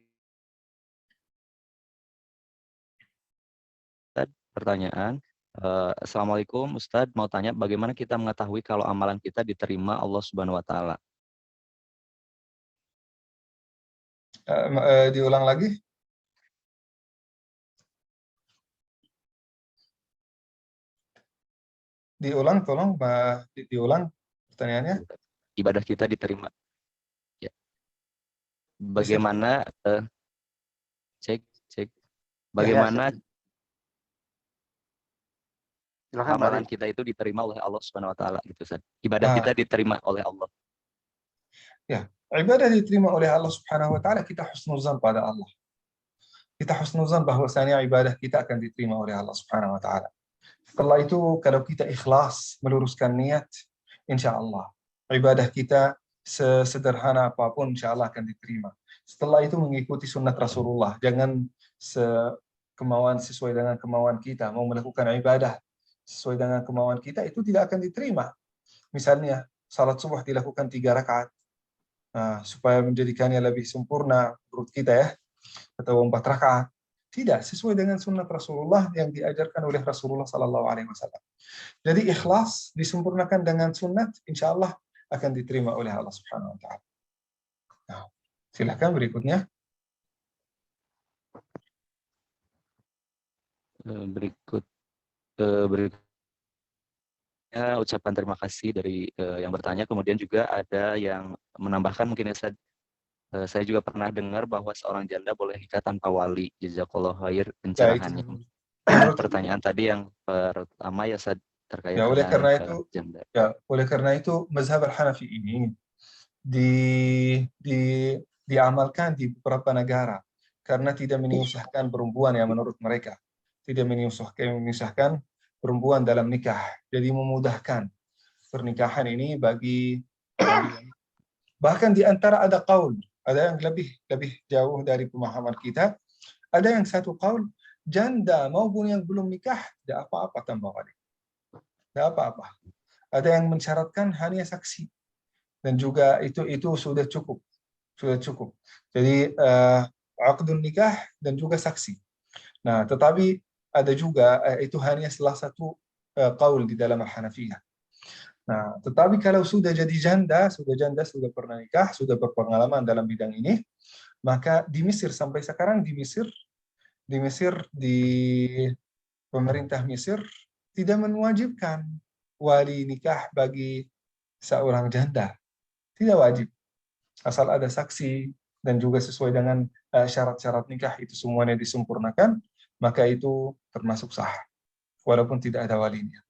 S2: pertanyaan. Assalamualaikum Ustadz, mau tanya bagaimana kita mengetahui kalau amalan kita diterima Allah Subhanahu wa taala?
S3: Diulang lagi. Diulang, tolong diulang pertanyaannya.
S2: Ibadah kita diterima. Ya. Bagaimana cek bagaimana amalan kita itu diterima oleh Allah Subhanahu wa taala gitu Ustaz. Ibadah kita diterima oleh Allah.
S3: Ya, ibadah diterima oleh Allah Subhanahu wa taala, kita husnuzan pada Allah. Kita husnuzan bahwasanya ibadah kita akan diterima oleh Allah Subhanahu wa taala. Setelah itu kalau kita ikhlas meluruskan niat, insya Allah ibadah kita sesederhana apapun insya Allah akan diterima. Setelah itu mengikuti sunnat Rasulullah, jangan kemauan sesuai dengan kemauan kita, mau melakukan ibadah sesuai dengan kemauan kita itu tidak akan diterima. Misalnya salat subuh dilakukan 3 rakaat, supaya menjadikannya lebih sempurna menurut kita ya, atau 4 rakaat. Tidak sesuai dengan sunnah Rasulullah yang diajarkan oleh Rasulullah SAW. Jadi ikhlas disempurnakan dengan sunnah, insya Allah akan diterima oleh Allah Subhanahu Wa Taala. Nah, silakan berikutnya.
S2: Berikutnya ucapan terima kasih dari yang bertanya. Kemudian juga ada yang menambahkan mungkin ya Ustaz. Saya juga pernah dengar bahwa seorang janda boleh nikah tanpa wali. Jazakallah khair
S3: Ya, itu
S2: pencerahannya.
S3: menurut
S2: Pertanyaan tadi yang pertama ya Ustaz, terkait
S3: ya oleh
S2: dengan
S3: karena itu
S2: janda.
S3: ya oleh karena itu mazhab al-Hanafi ini di, di diamalkan di beberapa negara karena tidak menyusahkan perempuan yang menurut mereka tidak menyusahkan perempuan dalam nikah, jadi memudahkan pernikahan ini bagi bahkan di antara ada qaul, ada yang lebih jauh dari pemahaman kita, ada yang satu qaul janda maupun yang belum nikah tidak apa-apa tambah wali, tidak apa-apa. Ada yang mensyaratkan hanya saksi dan juga itu sudah cukup. Jadi aqdun nikah dan juga saksi. Nah, tetapi ada juga itu hanya salah satu qaul di dalam Hanafiyah. Nah, tetapi kalau sudah jadi janda, sudah pernah nikah, sudah berpengalaman dalam bidang ini, maka di Mesir sampai sekarang di pemerintah Mesir tidak mewajibkan wali nikah bagi seorang janda. Tidak wajib. Asal ada saksi dan juga sesuai dengan syarat-syarat nikah itu semuanya disempurnakan, maka itu termasuk sah, walaupun tidak ada walinya.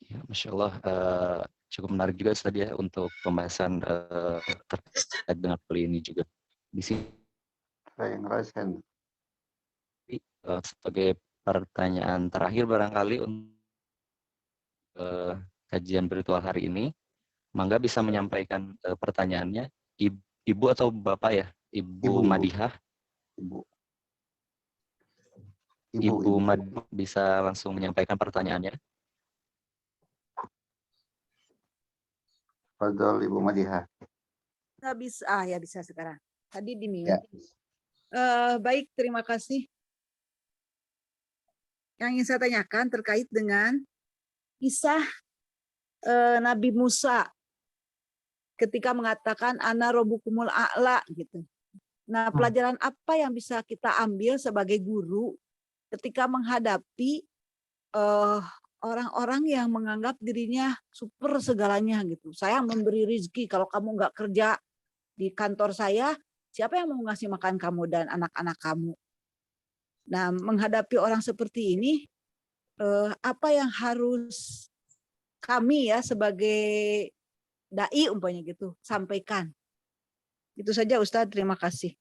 S2: Ya, Masya Allah, cukup menarik juga Ustaz ya untuk pembahasan terkait dengan wali ini juga. Di sini
S4: Saya ngerasain.
S2: sebagai pertanyaan terakhir barangkali untuk kajian virtual hari ini, Mangga bisa menyampaikan pertanyaannya, Ibu atau Bapak ya? Ibu Madihah. Ibu Madihah bisa langsung menyampaikan pertanyaannya.
S4: Fadol Ibu Madihah.
S5: Nggak bisa, ya bisa sekarang. Tadi di mute.
S4: Ya.
S5: Baik, terima kasih. Yang ingin saya tanyakan terkait dengan kisah Nabi Musa ketika mengatakan ana robbukumul a'la gitu. Nah, pelajaran apa yang bisa kita ambil sebagai guru ketika menghadapi orang-orang yang menganggap dirinya super segalanya gitu. Saya memberi rezeki, kalau kamu nggak kerja di kantor saya, siapa yang mau ngasih makan kamu dan anak-anak kamu? Nah, menghadapi orang seperti ini, apa yang harus kami ya sebagai dai umpamanya gitu sampaikan? Itu saja Ustadz, terima kasih.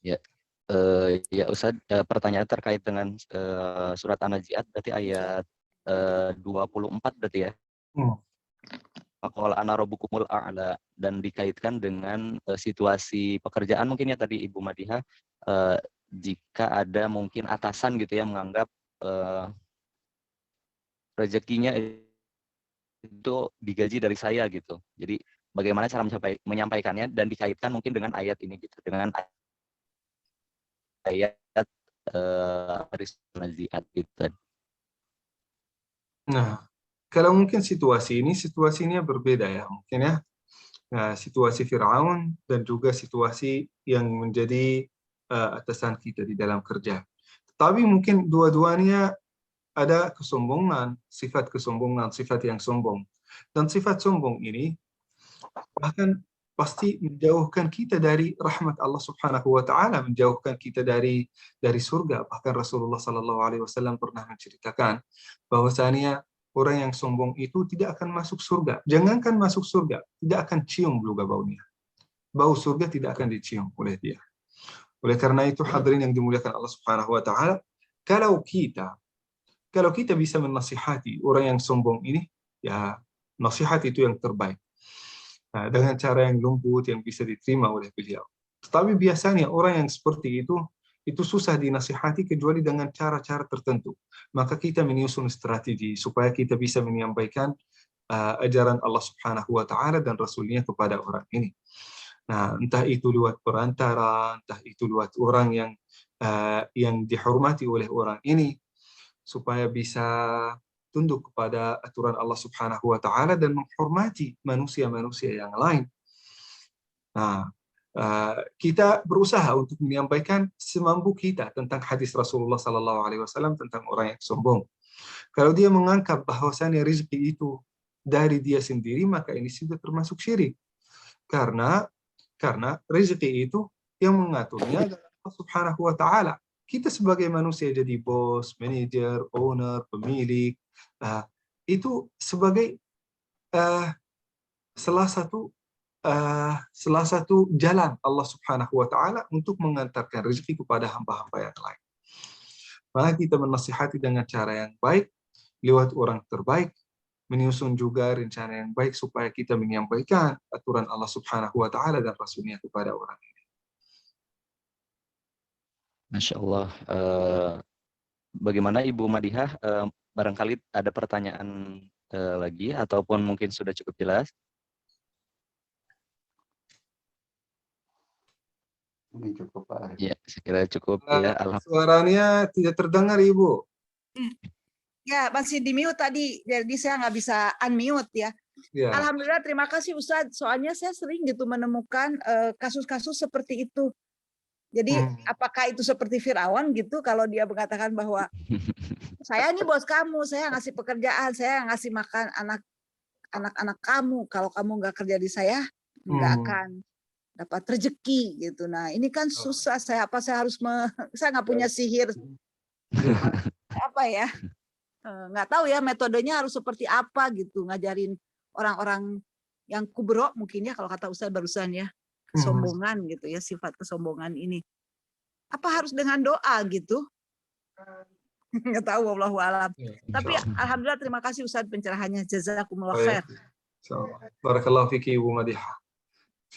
S2: Ya, ya Ustadz, pertanyaan terkait dengan surat An-Nazi'at berarti ayat 24 berarti ya. Qala ana rabbukumul a'la, dan dikaitkan dengan situasi pekerjaan mungkin ya tadi Ibu Madihah, jika ada mungkin atasan gitu ya menganggap rezekinya itu digaji dari saya gitu. Jadi bagaimana cara menyampaikannya dan dikaitkan mungkin dengan ayat ini gitu, dengan ayat Nazi'at gitu.
S3: Nah, kalau mungkin situasinya berbeda ya mungkin ya. Nah, situasi Fir'aun dan juga situasi yang menjadi atasan kita di dalam kerja. Tapi mungkin dua-duanya ada kesombongan, sifat yang sombong. Dan sifat sombong ini bahkan pasti menjauhkan kita dari rahmat Allah Subhanahu wa taala, menjauhkan kita dari surga. Bahkan Rasulullah sallallahu alaihi wasallam pernah menceritakan bahwasanya orang yang sombong itu tidak akan masuk surga. Jangankan masuk surga, tidak akan cium juga baunya. Bau surga tidak akan dicium oleh dia. Oleh karena itu hadirin yang dimuliakan Allah Subhanahu wa taala, kalau kita bisa menasihati orang yang sombong ini, ya nasihat itu yang terbaik. Nah, dengan cara yang lembut yang bisa diterima oleh beliau. Tetapi biasanya orang yang seperti itu susah dinasihati kecuali dengan cara-cara tertentu. Maka kita menyusun strategi supaya kita bisa menyampaikan ajaran Allah Subhanahu wa taala dan Rasulnya kepada orang ini. Nah, entah itu lewat perantara, entah itu lewat orang yang dihormati oleh orang ini, supaya bisa tunduk kepada aturan Allah Subhanahu wa taala dan menghormati manusia-manusia yang lain. Nah, kita berusaha untuk menyampaikan semampu kita tentang hadis Rasulullah sallallahu alaihi wasallam tentang orang yang sombong. Kalau dia menganggap bahwasanya rezeki itu dari dia sendiri, maka ini sudah termasuk syirik. Karena rezeki itu yang mengaturnya adalah Allah Subhanahu wa taala. Kita sebagai manusia jadi bos, manajer, owner, pemilik, itu sebagai salah satu jalan Allah Subhanahu wa taala untuk mengantarkan rezeki kepada hamba-hamba yang lain. Maka kita menasihati dengan cara yang baik, lewat orang terbaik, menyusun juga rencana yang baik supaya kita menyampaikan aturan Allah Subhanahu wa taala dan Rasulnya kepada orang ini.
S2: Masya Allah. Bagaimana Ibu Madihah? Barangkali ada pertanyaan lagi ataupun mungkin sudah cukup jelas?
S4: Ini cukup Pak Arif.
S2: Ya, saya kira cukup ya.
S3: Suaranya tidak terdengar Ibu.
S5: Ya, masih di mute tadi, jadi saya nggak bisa unmute ya.
S3: Ya.
S5: Alhamdulillah, terima kasih Ustadz. Soalnya saya sering gitu menemukan kasus-kasus seperti itu. Jadi apakah itu seperti Firaun gitu kalau dia mengatakan bahwa saya ini bos kamu, saya ngasih pekerjaan, saya ngasih makan anak-anak kamu. Kalau kamu nggak kerja di saya, nggak akan dapat rezeki gitu. Nah ini kan susah. Saya harus saya nggak punya sihir. Apa ya? Nggak tahu ya metodenya harus seperti apa gitu, ngajarin orang-orang yang kubro mungkin ya kalau kata Ustaz barusan ya, kesombongan gitu ya, sifat kesombongan ini. Apa harus dengan doa gitu? Nggak tahu, wallahu a'lam. Tapi alhamdulillah terima kasih Ustaz pencerahannya, jazakumullah khair.
S3: Barakallahu fiki Ibu Madihah.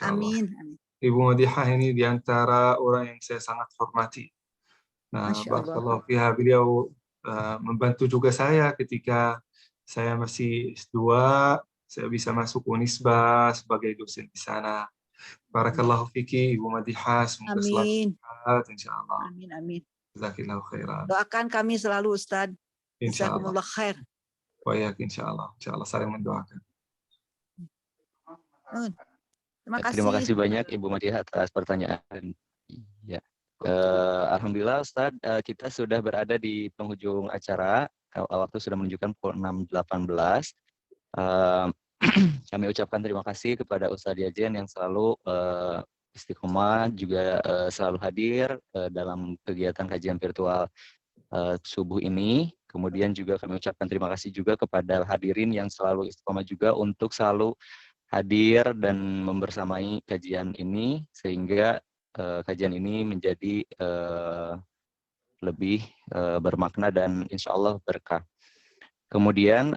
S5: Amin.
S3: Ibu Madihah ini diantara orang yang saya sangat hormati. Nah, barakallahu fiha, beliau membantu juga saya ketika saya masih S2, saya bisa masuk Unisba sebagai dosen di sana. Barakallahu fiki Ibu Madihah, semoga selalu sehat insyaallah.
S5: Amin amin.
S3: Jazakallahu khairan.
S5: Doakan kami selalu Ustaz.
S3: Insyaallah.
S5: Jazakumullah khair.
S3: Wa yak insyaallah. Insyaallah saling mendoakan.
S2: Terima kasih banyak Ibu Madihah atas pertanyaan. Ya. Alhamdulillah Ustaz, kita sudah berada di penghujung acara. Waktu sudah menunjukkan pukul 6.18. Kami ucapkan terima kasih kepada Ustaz Yajen yang selalu istiqomah, juga selalu hadir dalam kegiatan kajian virtual subuh ini. Kemudian juga kami ucapkan terima kasih juga kepada hadirin yang selalu istiqomah juga untuk selalu hadir dan membersamai kajian ini, sehingga kajian ini menjadi lebih bermakna dan insya Allah berkah. Kemudian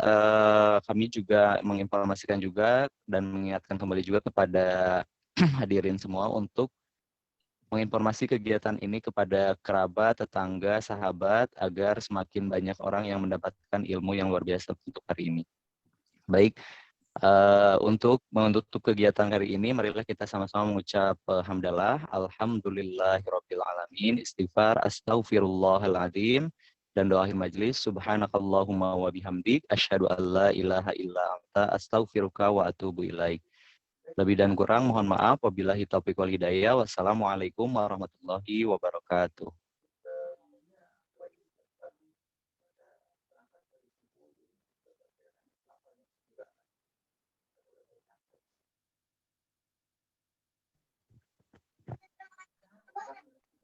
S2: kami juga menginformasikan juga dan mengingatkan kembali juga kepada hadirin semua untuk menginformasi kegiatan ini kepada kerabat, tetangga, sahabat, agar semakin banyak orang yang mendapatkan ilmu yang luar biasa untuk hari ini. Baik. Untuk menutup kegiatan hari ini, marilah kita sama-sama mengucap hamdalah, alhamdulillahirabbil alamin, istighfar, astaghfirullahaladzim, dan doa akhir majlis, subhanakallahumma wa bihamdik, asyhadu an la ilaha illa anta, astaghfiruka wa atubu ilaik. Lebih dan kurang mohon maaf, wabillahi taufiq wal hidayah, wassalamualaikum warahmatullahi wabarakatuh.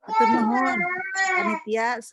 S5: Atur nuhun panitia.